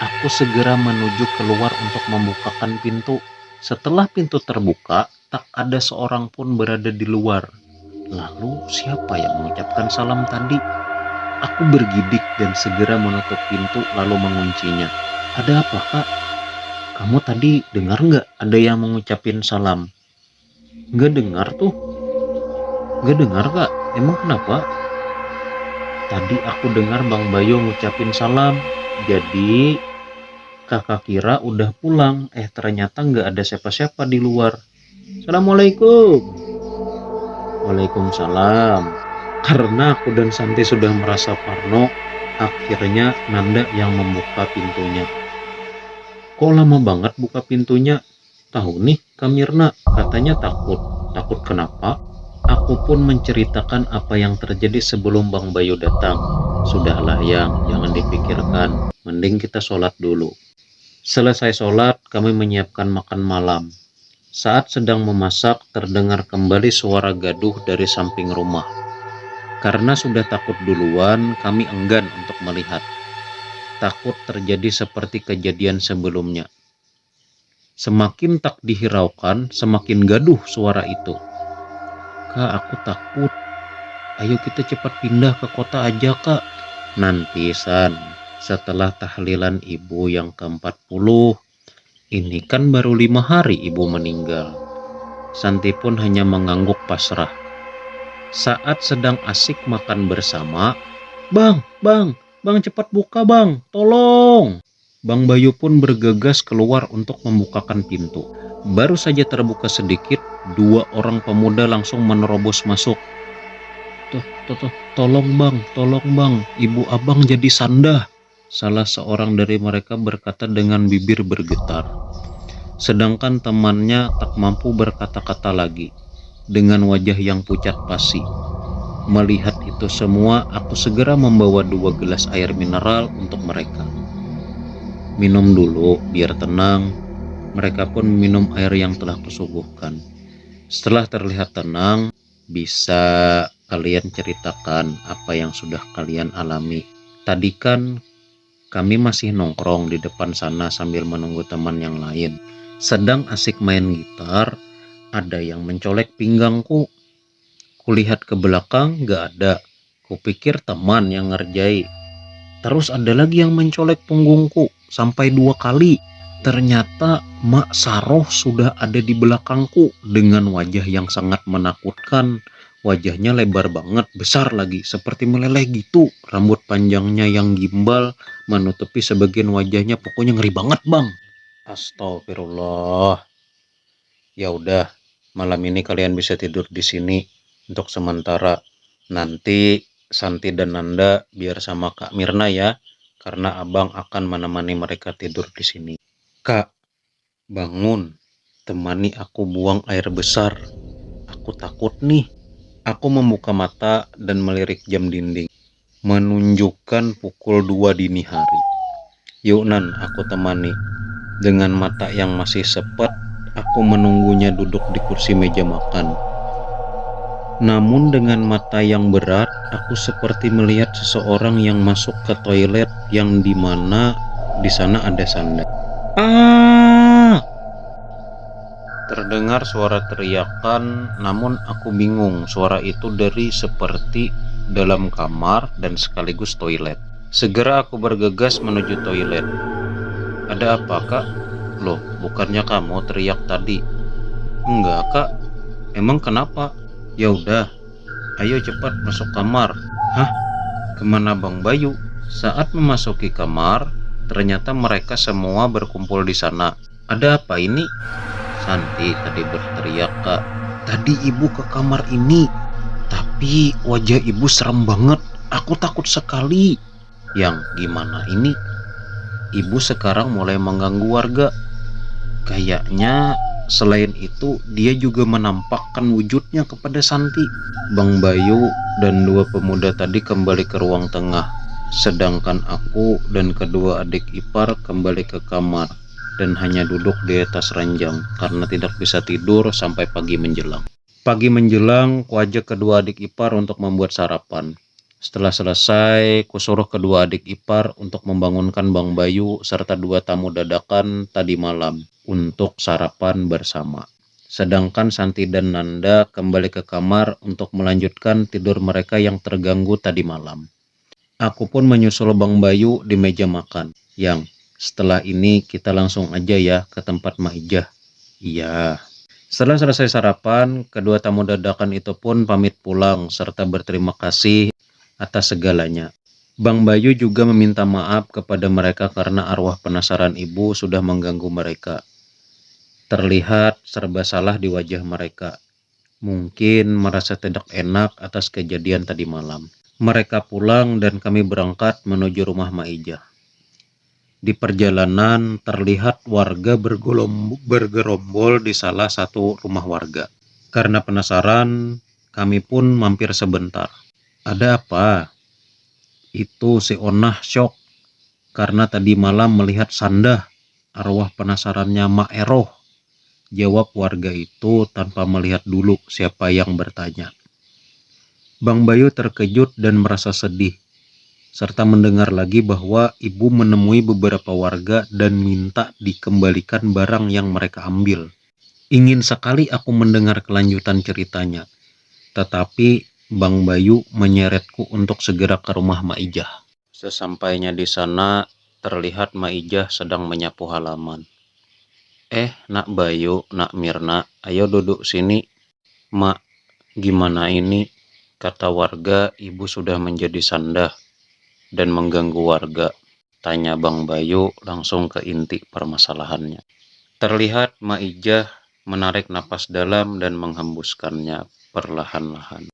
Aku segera menuju keluar untuk membukakan pintu. Setelah pintu terbuka, tak ada seorang pun berada di luar. Lalu siapa yang mengucapkan salam tadi? Aku bergidik dan segera menutup pintu lalu menguncinya. Ada apa kak? Kamu tadi dengar nggak ada yang mengucapin salam? Nggak dengar tuh. Nggak dengar kak? Emang kenapa? Tadi aku dengar Bang Bayu ngucapin salam. Jadi kakak kira udah pulang. Ternyata nggak ada siapa-siapa di luar. Assalamualaikum. Waalaikumsalam. Karena aku dan Santi sudah merasa parno, akhirnya Nanda yang membuka pintunya. Kok lama banget buka pintunya? Tahu nih Kak Mirna, katanya takut. Takut kenapa? Aku pun menceritakan apa yang terjadi sebelum Bang Bayu datang. Sudahlah Yang, jangan dipikirkan. Mending kita sholat dulu. Selesai sholat, kami menyiapkan makan malam. Saat sedang memasak, terdengar kembali suara gaduh dari samping rumah. Karena sudah takut duluan, kami enggan untuk melihat. Takut terjadi seperti kejadian sebelumnya. Semakin tak dihiraukan, semakin gaduh suara itu. Kak, aku takut. Ayo kita cepat pindah ke kota aja, Kak. Nanti, San, setelah tahlilan ibu yang ke-40, ini kan baru 5 hari ibu meninggal. Santi pun hanya mengangguk pasrah. Saat sedang asik makan bersama, Bang, cepat buka bang, tolong. Bang Bayu pun bergegas keluar untuk membukakan pintu. Baru saja terbuka sedikit, dua orang pemuda langsung menerobos masuk. Tolong bang, ibu abang jadi sandah. Salah seorang dari mereka berkata dengan bibir bergetar. Sedangkan temannya tak mampu berkata-kata lagi, dengan wajah yang pucat pasi. Melihat itu semua, aku segera membawa 2 gelas air mineral untuk mereka. Minum dulu, biar tenang. Mereka pun minum air yang telah kusuguhkan. Setelah terlihat tenang, bisa kalian ceritakan apa yang sudah kalian alami. Tadi kan kami masih nongkrong di depan sana sambil menunggu teman yang lain. Sedang asik main gitar, ada yang mencolek pinggangku. Kulihat ke belakang, gak ada. Kupikir teman yang ngerjai. Terus ada lagi yang mencolek punggungku sampai 2 kali. Ternyata Mak Saroh sudah ada di belakangku dengan wajah yang sangat menakutkan. Wajahnya lebar banget, besar lagi, seperti meleleh gitu. Rambut panjangnya yang gimbal menutupi sebagian wajahnya, pokoknya ngeri banget, Bang. Astagfirullah. Ya udah, malam ini kalian bisa tidur di sini untuk sementara. Nanti Santi dan Nanda biar sama Kak Mirna ya, karena abang akan menemani mereka tidur di sini. Kak, bangun, temani aku buang air besar. Aku takut nih. Aku membuka mata dan melirik jam dinding, menunjukkan pukul 2 dini hari. Yuk Nan, aku temani. Dengan mata yang masih sepet, aku menunggunya duduk di kursi meja makan. Namun dengan mata yang berat, aku seperti melihat seseorang yang masuk ke toilet yang dimana di sana ada sanda. Terdengar suara teriakan, namun aku bingung suara itu dari seperti dalam kamar dan sekaligus toilet. Segera aku bergegas menuju toilet. Ada apa, Kak? Loh, bukannya kamu teriak tadi? Enggak, Kak. Emang kenapa? Ya udah, ayo cepat masuk kamar. Hah? Kemana Bang Bayu? Saat memasuki kamar, ternyata mereka semua berkumpul di sana. Ada apa ini? Santi tadi berteriak, Kak. Tadi ibu ke kamar ini, tapi wajah ibu serem banget. Aku takut sekali. Yang gimana ini? Ibu sekarang mulai mengganggu warga. Kayaknya selain itu dia juga menampakkan wujudnya kepada Santi. Bang Bayu dan 2 pemuda tadi kembali ke ruang tengah. Sedangkan aku dan kedua adik ipar kembali ke kamar dan hanya duduk di atas ranjang karena tidak bisa tidur sampai pagi menjelang. Pagi menjelang, kuajak kedua adik ipar untuk membuat sarapan. Setelah selesai, kusuruh kedua adik ipar untuk membangunkan Bang Bayu serta 2 tamu dadakan tadi malam untuk sarapan bersama. Sedangkan Santi dan Nanda kembali ke kamar untuk melanjutkan tidur mereka yang terganggu tadi malam. Aku pun menyusul Bang Bayu di meja makan. Yang setelah ini kita langsung aja ya ke tempat Maijah. Iya. Setelah selesai sarapan, kedua tamu dadakan itu pun pamit pulang serta berterima kasih atas segalanya. Bang Bayu juga meminta maaf kepada mereka karena arwah penasaran ibu sudah mengganggu mereka. Terlihat serba salah di wajah mereka. Mungkin merasa tidak enak atas kejadian tadi malam. Mereka pulang dan kami berangkat menuju rumah Maijah. Di perjalanan terlihat warga bergerombol di salah satu rumah warga. Karena penasaran, kami pun mampir sebentar. Ada apa? Itu si Onah syok karena tadi malam melihat sandah arwah penasarannya Mak Eroh. Jawab warga itu tanpa melihat dulu siapa yang bertanya. Bang Bayu terkejut dan merasa sedih, serta mendengar lagi bahwa ibu menemui beberapa warga dan minta dikembalikan barang yang mereka ambil. Ingin sekali aku mendengar kelanjutan ceritanya, tetapi Bang Bayu menyeretku untuk segera ke rumah Maijah. Sesampainya di sana, terlihat Maijah sedang menyapu halaman. Nak Bayu, Nak Mirna, ayo duduk sini. Mak, gimana ini? Kata warga, ibu sudah menjadi sandah dan mengganggu warga. Tanya Bang Bayu langsung ke inti permasalahannya. Terlihat Maijah menarik napas dalam dan menghembuskannya perlahan-lahan.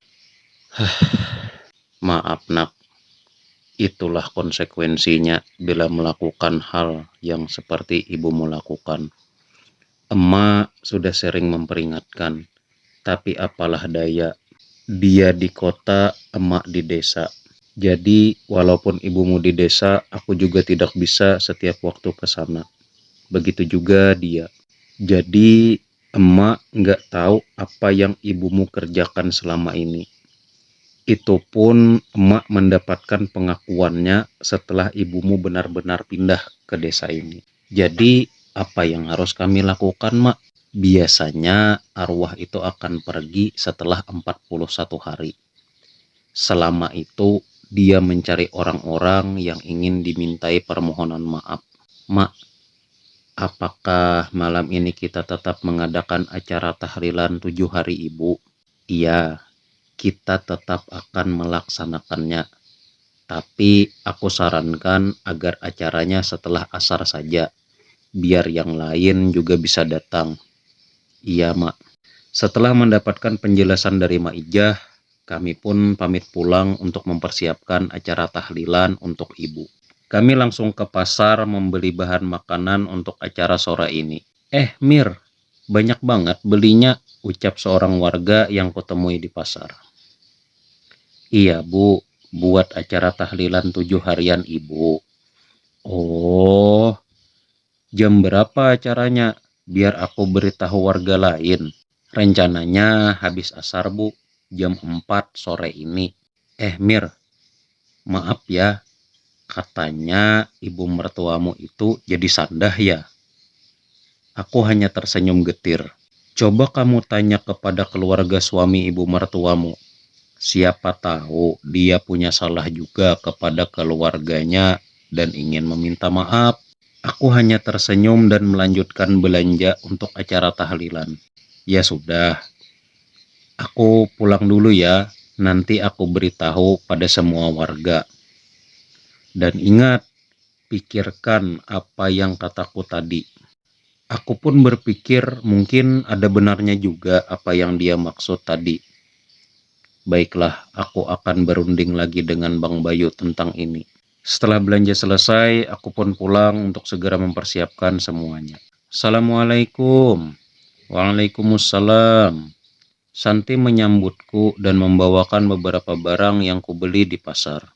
Maaf nak, itulah konsekuensinya bila melakukan hal yang seperti ibumu lakukan. Emak sudah sering memperingatkan, tapi apalah daya, dia di kota, emak di desa. Jadi walaupun ibumu di desa, aku juga tidak bisa setiap waktu ke sana. Begitu juga dia. Jadi emak nggak tahu apa yang ibumu kerjakan selama ini. Itu pun emak mendapatkan pengakuannya setelah ibumu benar-benar pindah ke desa ini. Jadi apa yang harus kami lakukan, Mak? Biasanya arwah itu akan pergi setelah 41 hari. Selama itu dia mencari orang-orang yang ingin dimintai permohonan maaf. Mak, apakah malam ini kita tetap mengadakan acara tahlilan 7 hari ibu? Iya, kita tetap akan melaksanakannya. Tapi aku sarankan agar acaranya setelah asar saja, biar yang lain juga bisa datang. Iya, Mak. Setelah mendapatkan penjelasan dari Maijah, kami pun pamit pulang untuk mempersiapkan acara tahlilan untuk ibu. Kami langsung ke pasar membeli bahan makanan untuk acara sore ini. Mir, banyak banget belinya, ucap seorang warga yang kutemui di pasar. Iya, Bu, buat acara tahlilan 7 harian ibu. Oh, jam berapa acaranya? Biar aku beritahu warga lain. Rencananya habis asar, Bu, jam 4 sore ini. Mir, maaf ya, katanya ibu mertuamu itu jadi sandah ya? Aku hanya tersenyum getir. Coba kamu tanya kepada keluarga suami ibu mertuamu. Siapa tahu dia punya salah juga kepada keluarganya dan ingin meminta maaf. Aku hanya tersenyum dan melanjutkan belanja untuk acara tahlilan. Ya sudah, aku pulang dulu ya. Nanti aku beritahu pada semua warga. Dan ingat, pikirkan apa yang kataku tadi. Aku pun berpikir mungkin ada benarnya juga apa yang dia maksud tadi. Baiklah, aku akan berunding lagi dengan Bang Bayu tentang ini. Setelah belanja selesai, aku pun pulang untuk segera mempersiapkan semuanya. Assalamualaikum. Waalaikumsalam. Santi menyambutku dan membawakan beberapa barang yang kubeli di pasar.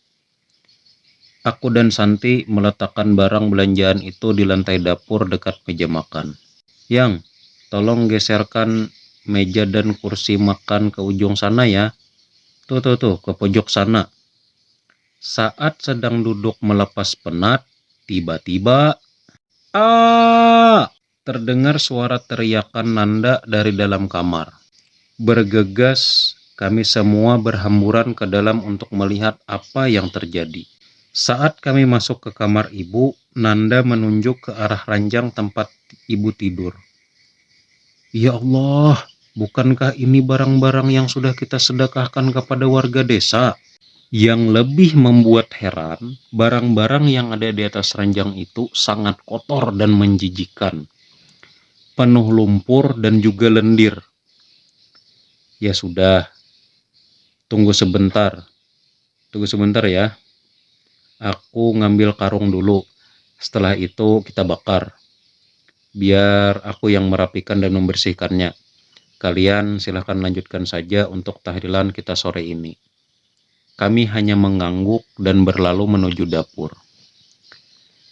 Aku dan Santi meletakkan barang belanjaan itu di lantai dapur dekat meja makan. Yang, tolong geserkan meja dan kursi makan ke ujung sana ya. Tuh, ke pojok sana. Saat sedang duduk melepas penat, tiba-tiba terdengar suara teriakan Nanda dari dalam kamar. Bergegas, kami semua berhamburan ke dalam untuk melihat apa yang terjadi. Saat kami masuk ke kamar ibu, Nanda menunjuk ke arah ranjang tempat ibu tidur. Ya Allah, bukankah ini barang-barang yang sudah kita sedekahkan kepada warga desa? Yang lebih membuat heran, barang-barang yang ada di atas ranjang itu sangat kotor dan menjijikkan. Penuh lumpur dan juga lendir. Ya sudah, tunggu sebentar ya. Aku ngambil karung dulu. Setelah itu kita bakar. Biar aku yang merapikan dan membersihkannya. Kalian silahkan lanjutkan saja untuk tahlilan kita sore ini. Kami hanya mengangguk dan berlalu menuju dapur.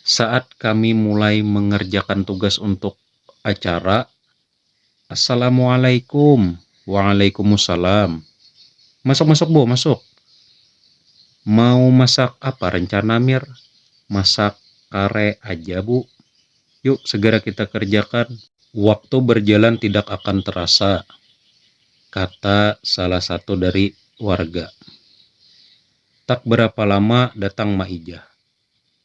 Saat kami mulai mengerjakan tugas untuk acara, Assalamualaikum. Waalaikumsalam. Masuk, masuk, Bu, masuk. Mau masak apa rencana, Mir? Masak kare aja, Bu. Yuk, segera kita kerjakan. Waktu berjalan tidak akan terasa, kata salah satu dari warga. Tak berapa lama datang Mak Ijah.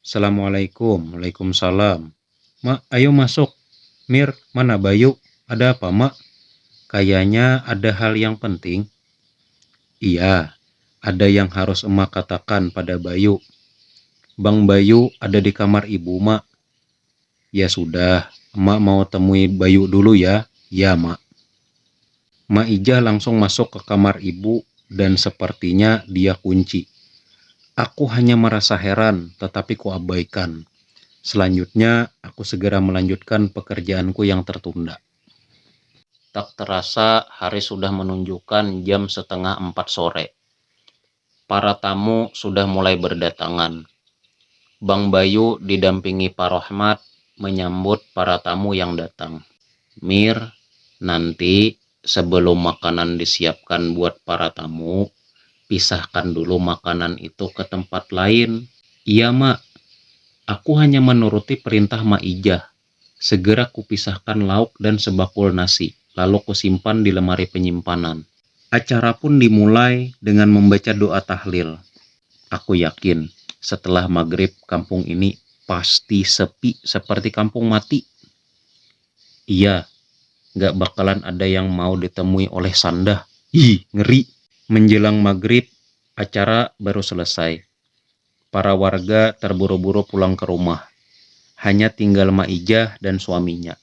Assalamualaikum. Waalaikumsalam. Mak, ayo masuk. Mir, mana Bayu? Ada apa, Mak? Kayaknya ada hal yang penting. Iya, ada yang harus emak katakan pada Bayu. Bang Bayu ada di kamar ibu, Mak. Ya sudah, emak mau temui Bayu dulu ya. Ya, Mak. Mak Ijah langsung masuk ke kamar ibu dan sepertinya dia kunci. Aku hanya merasa heran, tetapi kuabaikan. Selanjutnya, aku segera melanjutkan pekerjaanku yang tertunda. Tak terasa, hari sudah menunjukkan jam 3:30 sore. Para tamu sudah mulai berdatangan. Bang Bayu didampingi Pak Rohmat menyambut para tamu yang datang. Mir, nanti sebelum makanan disiapkan buat para tamu, pisahkan dulu makanan itu ke tempat lain. Iya, Mak. Aku hanya menuruti perintah Mak Ijah. Segera kupisahkan lauk dan sebakul nasi, lalu kusimpan di lemari penyimpanan. Acara pun dimulai dengan membaca doa tahlil. Aku yakin setelah maghrib kampung ini pasti sepi seperti kampung mati. Iya, gak bakalan ada yang mau ditemui oleh Sandah. Ih, ngeri. Menjelang maghrib, acara baru selesai. Para warga terburu-buru pulang ke rumah. Hanya tinggal Mak Ijah dan suaminya.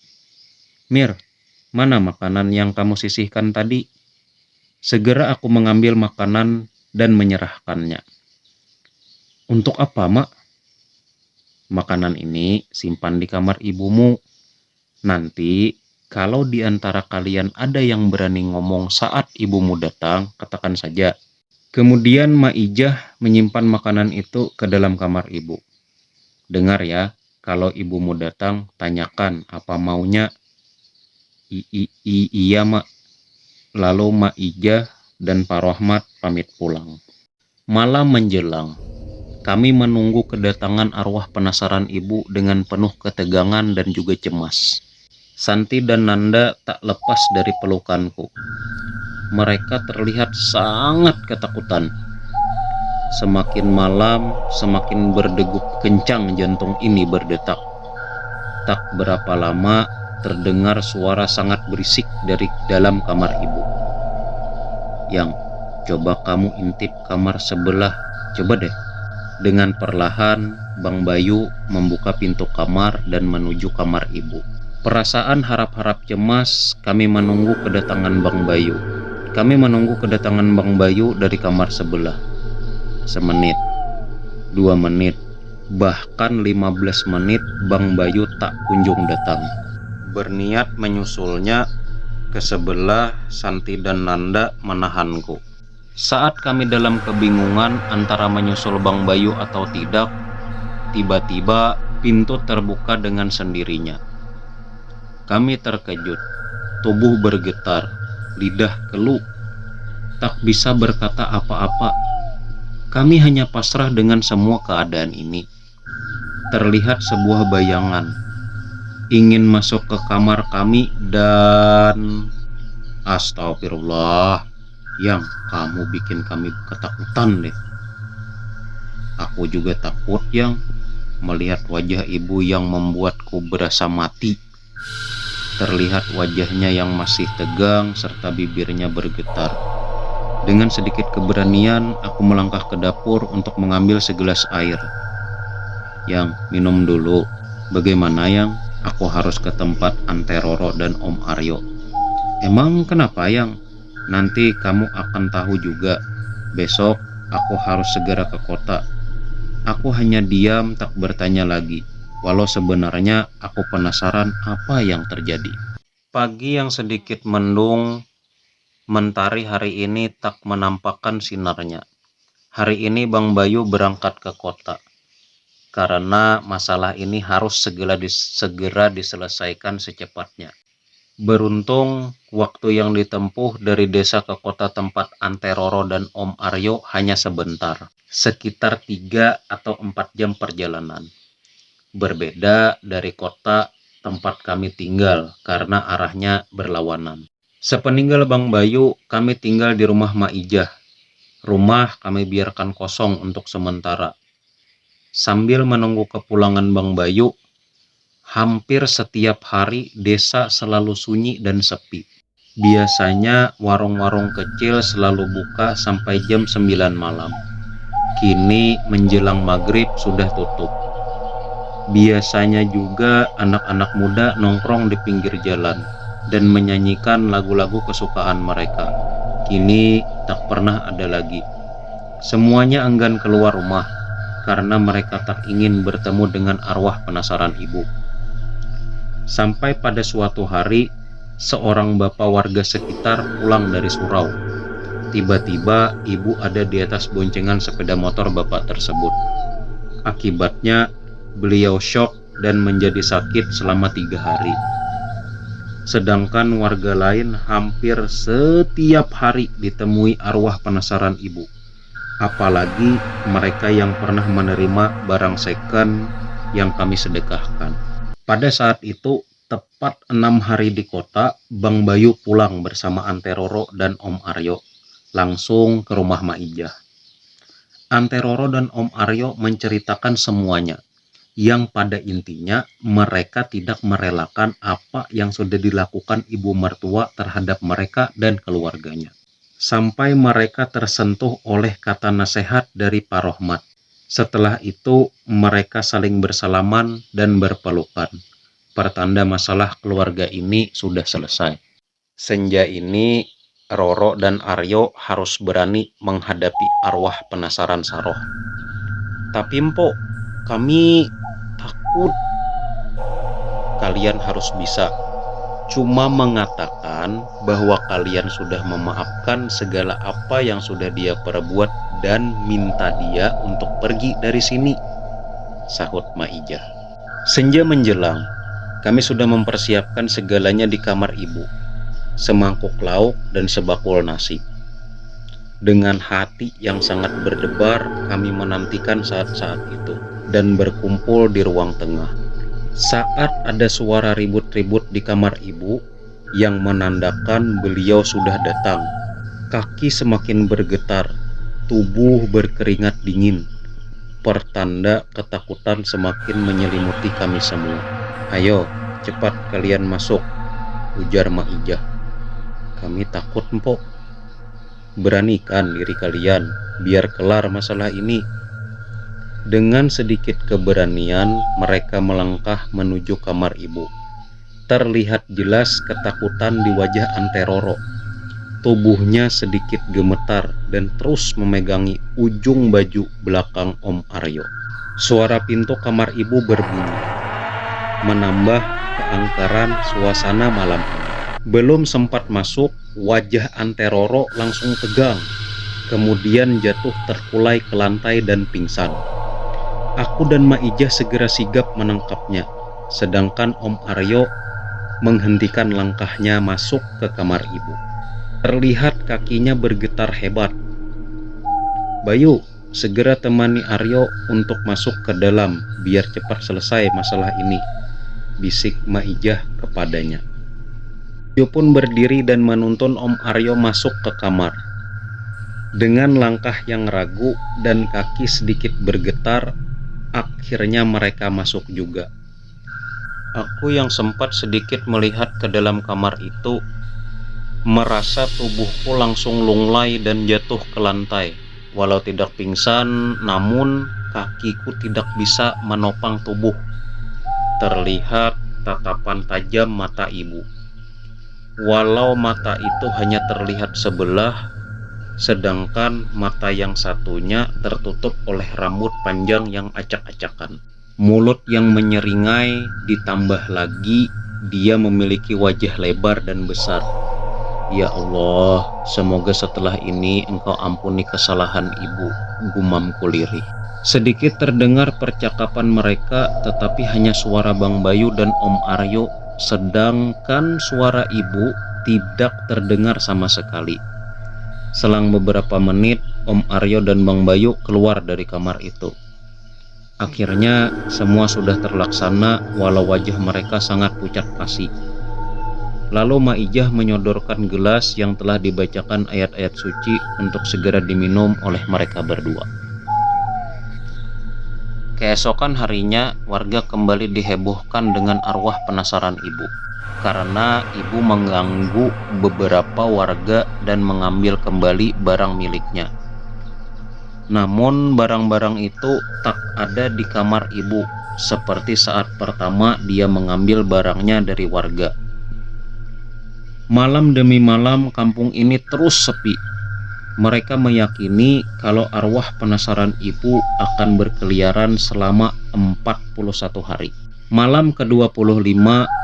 Mir, mana makanan yang kamu sisihkan tadi? Segera aku mengambil makanan dan menyerahkannya. Untuk apa, Mak? Makanan ini simpan di kamar ibumu. Nanti kalau di antara kalian ada yang berani ngomong saat ibumu datang, katakan saja. Kemudian Mak Ijah menyimpan makanan itu ke dalam kamar ibu. Dengar ya, kalau ibumu datang, tanyakan apa maunya. Iya, Mak. Lalu Mak Ijah dan Pak Rohmat pamit pulang. Malam menjelang, kami menunggu kedatangan arwah penasaran ibu dengan penuh ketegangan dan juga cemas. Santi dan Nanda tak lepas dari pelukanku. Mereka terlihat sangat ketakutan. Semakin malam, semakin berdegup kencang jantung ini berdetak. Tak berapa lama, terdengar suara sangat berisik dari dalam kamar ibu. Yang, coba kamu intip kamar sebelah, coba deh. Dengan perlahan, Bang Bayu membuka pintu kamar dan menuju kamar ibu. Perasaan harap-harap cemas, kami menunggu kedatangan Bang Bayu. Kami menunggu kedatangan Bang Bayu dari kamar sebelah. Semenit, 2 menit, bahkan 15 menit Bang Bayu tak kunjung datang. Berniat menyusulnya ke sebelah, Santi dan Nanda menahanku. Saat kami dalam kebingungan antara menyusul Bang Bayu atau tidak, tiba-tiba pintu terbuka dengan sendirinya. Kami terkejut, tubuh bergetar, lidah keluh, tak bisa berkata apa-apa. Kami hanya pasrah dengan semua keadaan ini. Terlihat sebuah bayangan ingin masuk ke kamar kami dan... Astagfirullah, yang kamu bikin kami ketakutan deh. Aku juga takut yang melihat wajah ibu yang membuatku berasa mati. Terlihat wajahnya yang masih tegang serta bibirnya bergetar. Dengan sedikit keberanian, aku melangkah ke dapur untuk mengambil segelas air. Yang, minum dulu. Bagaimana, Yang? Aku harus ke tempat Ante Roro dan Om Aryo. Emang kenapa, Yang? Nanti kamu akan tahu juga. Besok aku harus segera ke kota. Aku hanya diam tak bertanya lagi. Walau sebenarnya aku penasaran apa yang terjadi. Pagi yang sedikit mendung, mentari hari ini tak menampakkan sinarnya. Hari ini Bang Bayu berangkat ke kota. Karena masalah ini harus segera diselesaikan secepatnya. Beruntung, waktu yang ditempuh dari desa ke kota tempat Ante Roro dan Om Aryo hanya sebentar, sekitar 3 atau 4 jam perjalanan. Berbeda dari kota tempat kami tinggal karena arahnya berlawanan. Sepeninggal Bang Bayu, kami tinggal di rumah Mak Ijah. Rumah kami biarkan kosong untuk sementara. Sambil menunggu kepulangan Bang Bayu, hampir setiap hari desa selalu sunyi dan sepi. Biasanya warung-warung kecil selalu buka sampai jam 9 malam. Kini menjelang maghrib sudah tutup. Biasanya juga anak-anak muda nongkrong di pinggir jalan dan menyanyikan lagu-lagu kesukaan mereka. Kini tak pernah ada lagi. Semuanya enggan keluar rumah karena mereka tak ingin bertemu dengan arwah penasaran ibu. Sampai pada suatu hari, seorang bapak warga sekitar pulang dari surau. Tiba-tiba ibu ada di atas boncengan sepeda motor bapak tersebut. Akibatnya beliau syok dan menjadi sakit selama 3 hari. Sedangkan warga lain hampir setiap hari ditemui arwah penasaran ibu. Apalagi mereka yang pernah menerima barang second yang kami sedekahkan. Pada saat itu, tepat 6 hari di kota, Bang Bayu pulang bersama Ante Roro dan Om Aryo, langsung ke rumah Mak Ijah. Ante Roro dan Om Aryo menceritakan semuanya, yang pada intinya mereka tidak merelakan apa yang sudah dilakukan ibu mertua terhadap mereka dan keluarganya. Sampai mereka tersentuh oleh kata nasihat dari Pak Rohmat. Setelah itu mereka saling bersalaman dan berpelukan. Pertanda masalah keluarga ini sudah selesai. Senja ini Roro dan Aryo harus berani menghadapi arwah penasaran Saroh. Tapi Mpok, kami takut. Kalian harus bisa. Cuma mengatakan bahwa kalian sudah memaafkan segala apa yang sudah dia perbuat dan minta dia untuk pergi dari sini, sahut Mak Ijah. Senja menjelang, kami sudah mempersiapkan segalanya di kamar ibu. Semangkuk lauk dan sebakul nasi. Dengan hati yang sangat berdebar, kami menantikan saat-saat itu dan berkumpul di ruang tengah. Saat ada suara ribut-ribut di kamar ibu yang menandakan beliau sudah datang, kaki semakin bergetar, tubuh berkeringat dingin. Pertanda ketakutan semakin menyelimuti kami semua. Ayo, cepat kalian masuk, ujar Mak Ijah. Kami takut, Mpok. Beranikan diri kalian, biar kelar masalah ini. Dengan sedikit keberanian, mereka melangkah menuju kamar ibu. Terlihat jelas ketakutan di wajah Ante Roro. Tubuhnya sedikit gemetar dan terus memegangi ujung baju belakang Om Aryo. Suara pintu kamar ibu berbunyi, menambah keangkeran suasana malam ini. Belum sempat masuk, wajah Ante Roro langsung tegang, kemudian jatuh terkulai ke lantai dan pingsan. Aku dan Mak Ijah segera sigap menangkapnya, sedangkan Om Aryo menghentikan langkahnya masuk ke kamar ibu. Terlihat kakinya bergetar hebat. Bayu, segera temani Aryo untuk masuk ke dalam, biar cepat selesai masalah ini, bisik Mak Ijah kepadanya. Bayu pun berdiri dan menuntun Om Aryo masuk ke kamar. Dengan langkah yang ragu dan kaki sedikit bergetar, akhirnya mereka masuk juga. Aku yang sempat sedikit melihat ke dalam kamar itu, merasa tubuhku langsung lunglai dan jatuh ke lantai. Walau tidak pingsan, namun kakiku tidak bisa menopang tubuh. Terlihat tatapan tajam mata ibu. Walau mata itu hanya terlihat sebelah, sedangkan mata yang satunya tertutup oleh rambut panjang yang acak-acakan. Mulut yang menyeringai, ditambah lagi dia memiliki wajah lebar dan besar. Ya Allah, semoga setelah ini Engkau ampuni kesalahan ibu, gumamku lirih. Sedikit terdengar percakapan mereka, tetapi hanya suara Bang Bayu dan Om Aryo sedangkan suara ibu tidak terdengar sama sekali. Selang beberapa menit, Om Aryo dan Bang Bayu keluar dari kamar itu. Akhirnya semua sudah terlaksana walau wajah mereka sangat pucat pasi. Lalu Maijah menyodorkan gelas yang telah dibacakan ayat-ayat suci untuk segera diminum oleh mereka berdua. Keesokan harinya, warga kembali dihebohkan dengan arwah penasaran ibu. Karena ibu mengganggu beberapa warga dan mengambil kembali barang miliknya. Namun barang-barang itu tak ada di kamar ibu, seperti saat pertama dia mengambil barangnya dari warga. Malam demi malam kampung ini terus sepi. Mereka meyakini kalau arwah penasaran ibu akan berkeliaran selama 41 hari. Malam ke-25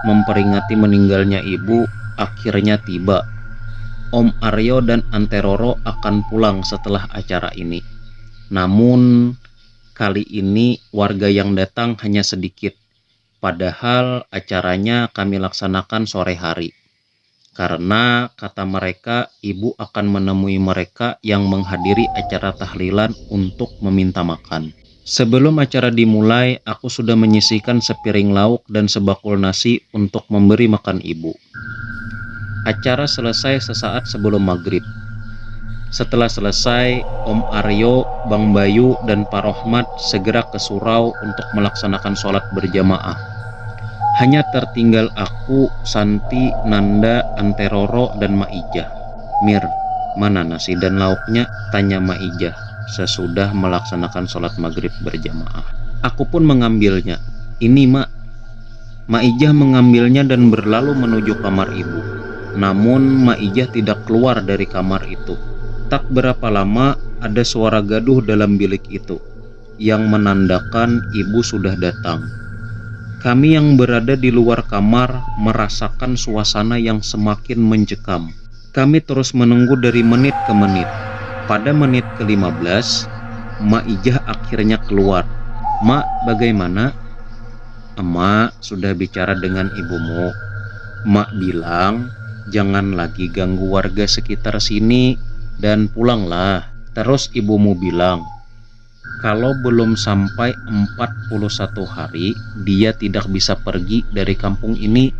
memperingati meninggalnya ibu akhirnya tiba. Om Aryo dan Ante Roro akan pulang setelah acara ini. Namun kali ini warga yang datang hanya sedikit, padahal acaranya kami laksanakan sore hari. Karena kata mereka ibu akan menemui mereka yang menghadiri acara tahlilan untuk meminta makan. Sebelum acara dimulai, aku sudah menyisihkan sepiring lauk dan sebakul nasi untuk memberi makan ibu. Acara selesai sesaat sebelum maghrib. Setelah selesai, Om Aryo, Bang Bayu, dan Pak Rohmat segera ke surau untuk melaksanakan sholat berjamaah. Hanya tertinggal aku, Santi, Nanda, Ante Roro, dan Maijah. Mir, mana nasi dan lauknya? Tanya Maijah sesudah melaksanakan sholat maghrib berjamaah. Aku pun mengambilnya. Ini, Mak. Maijah mengambilnya dan berlalu menuju kamar ibu. Namun Maijah tidak keluar dari kamar itu. Tak berapa lama ada suara gaduh dalam bilik itu yang menandakan ibu sudah datang. Kami yang berada di luar kamar merasakan suasana yang semakin mencekam. Kami terus menunggu dari menit ke menit. Pada menit ke-15, Maijah akhirnya keluar. Mak, bagaimana? Emak sudah bicara dengan ibumu. Mak bilang jangan lagi ganggu warga sekitar sini dan pulanglah. Terus ibumu bilang kalau belum sampai 41 hari dia tidak bisa pergi dari kampung ini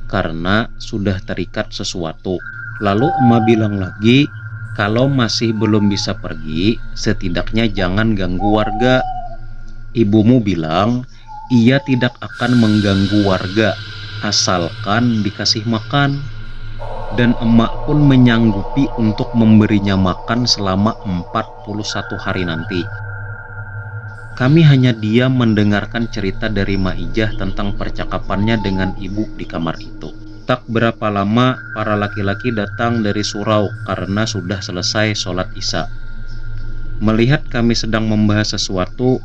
karena sudah terikat sesuatu. Lalu emak bilang lagi kalau masih belum bisa pergi setidaknya jangan ganggu warga. Ibumu bilang ia tidak akan mengganggu warga asalkan dikasih makan. Dan emak pun menyanggupi untuk memberinya makan selama 41 hari nanti. Kami hanya diam mendengarkan cerita dari Maijah tentang percakapannya dengan ibu di kamar itu. Tak berapa lama para laki-laki datang dari surau karena sudah selesai sholat isya. Melihat kami sedang membahas sesuatu,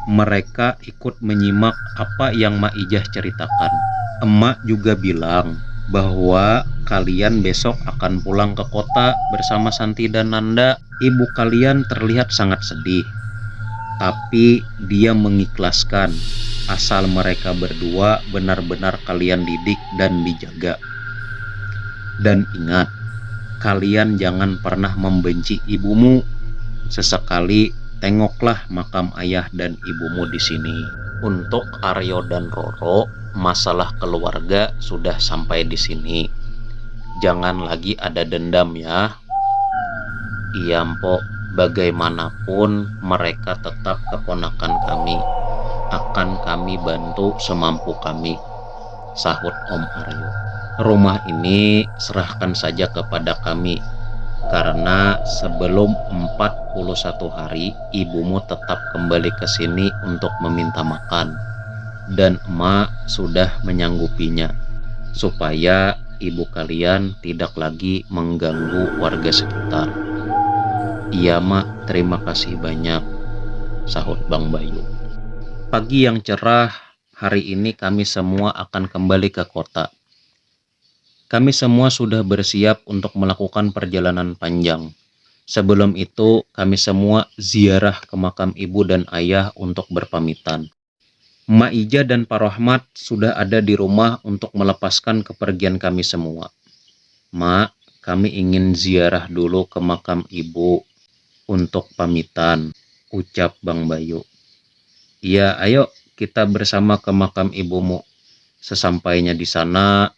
mereka ikut menyimak apa yang Maijah ceritakan. Emak juga bilang bahwa kalian besok akan pulang ke kota bersama Santi dan Nanda. Ibu kalian terlihat sangat sedih, tapi dia mengikhlaskan asal mereka berdua benar-benar kalian didik dan dijaga. Dan ingat, kalian jangan pernah membenci ibumu. Sesekali tengoklah makam ayah dan ibumu di sini. Untuk Aryo dan Roro, masalah keluarga sudah sampai di sini. Jangan lagi ada dendam ya. Iya Mpok, bagaimanapun mereka tetap keponakan kami. Akan kami bantu semampu kami, sahut Om Aryo. Rumah ini serahkan saja kepada kami, karena sebelum 41 hari ibumu tetap kembali ke sini untuk meminta makan. Dan emak sudah menyanggupinya supaya ibu kalian tidak lagi mengganggu warga sekitar. Iya Mak, terima kasih banyak, sahut Bang Bayu. Pagi yang cerah hari ini kami semua akan kembali ke kota. Kami semua sudah bersiap untuk melakukan perjalanan panjang. Sebelum itu kami semua ziarah ke makam ibu dan ayah untuk berpamitan. Mak Ija dan Pak Rahmat sudah ada di rumah untuk melepaskan kepergian kami semua. Mak, kami ingin ziarah dulu ke makam ibu untuk pamitan, ucap Bang Bayu. Iya, ayo kita bersama ke makam ibumu. Sesampainya di sana,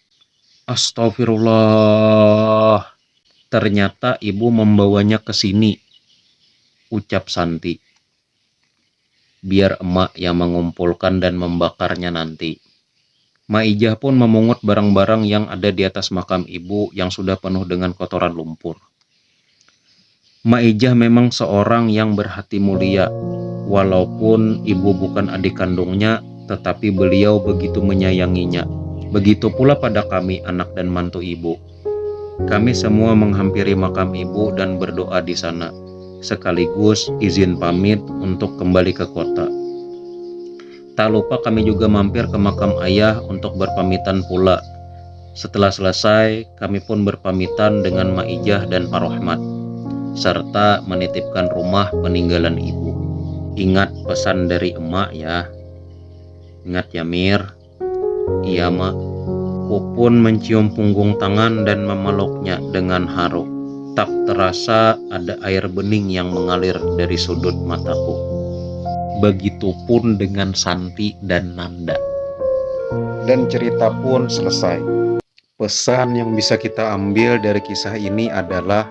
astagfirullah, ternyata ibu membawanya ke sini, ucap Santi. Biar emak yang mengumpulkan dan membakarnya nanti. Mak Ijah pun memungut barang-barang yang ada di atas makam ibu yang sudah penuh dengan kotoran lumpur. Mak Ijah memang seorang yang berhati mulia. Walaupun ibu bukan adik kandungnya, tetapi beliau begitu menyayanginya. Begitu pula pada kami, anak dan mantu ibu. Kami semua menghampiri makam ibu dan berdoa di sana, sekaligus izin pamit untuk kembali ke kota. Tak lupa kami juga mampir ke makam ayah untuk berpamitan pula. Setelah selesai, kami pun berpamitan dengan Mak Ijah dan Pak Rahmat, serta menitipkan rumah peninggalan ibu. Ingat pesan dari emak ya. Ingat ya Mir. Iya Mak. Pupun mencium punggung tangan dan memeluknya dengan haru. Tak terasa ada air bening yang mengalir dari sudut mataku. Begitupun dengan Santi dan Nanda. Dan cerita pun selesai. Pesan yang bisa kita ambil dari kisah ini adalah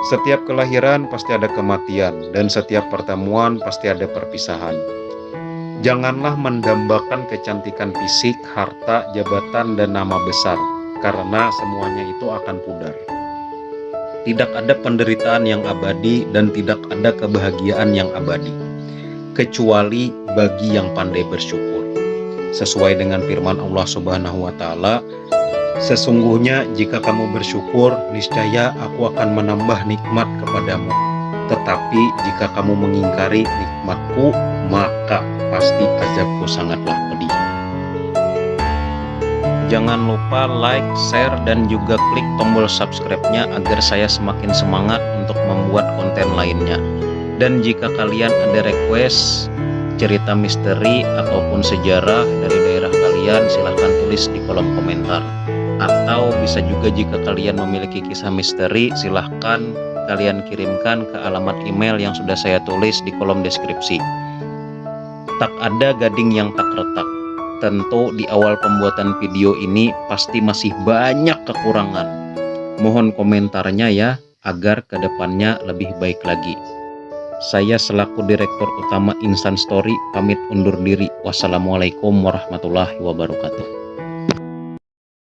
setiap kelahiran pasti ada kematian, dan setiap pertemuan pasti ada perpisahan. Janganlah mendambakan kecantikan fisik, harta, jabatan, dan nama besar, karena semuanya itu akan pudar. Tidak ada penderitaan yang abadi dan tidak ada kebahagiaan yang abadi, kecuali bagi yang pandai bersyukur. Sesuai dengan firman Allah Subhanahu wa Ta'ala, sesungguhnya jika kamu bersyukur, niscaya aku akan menambah nikmat kepadamu. Tetapi jika kamu mengingkari nikmatku, maka pasti azabku sangatlah pedih. Jangan lupa like, share, dan juga klik tombol subscribe-nya agar saya semakin semangat untuk membuat konten lainnya. Dan jika kalian ada request cerita misteri ataupun sejarah dari daerah kalian, silahkan tulis di kolom komentar. Atau bisa juga jika kalian memiliki kisah misteri, silahkan kalian kirimkan ke alamat email yang sudah saya tulis di kolom deskripsi. Tak ada gading yang tak retak. Tentu di awal pembuatan video ini pasti masih banyak kekurangan. Mohon komentarnya ya, agar kedepannya lebih baik lagi. Saya selaku Direktur Utama Insan Story pamit undur diri. Wassalamualaikum warahmatullahi wabarakatuh.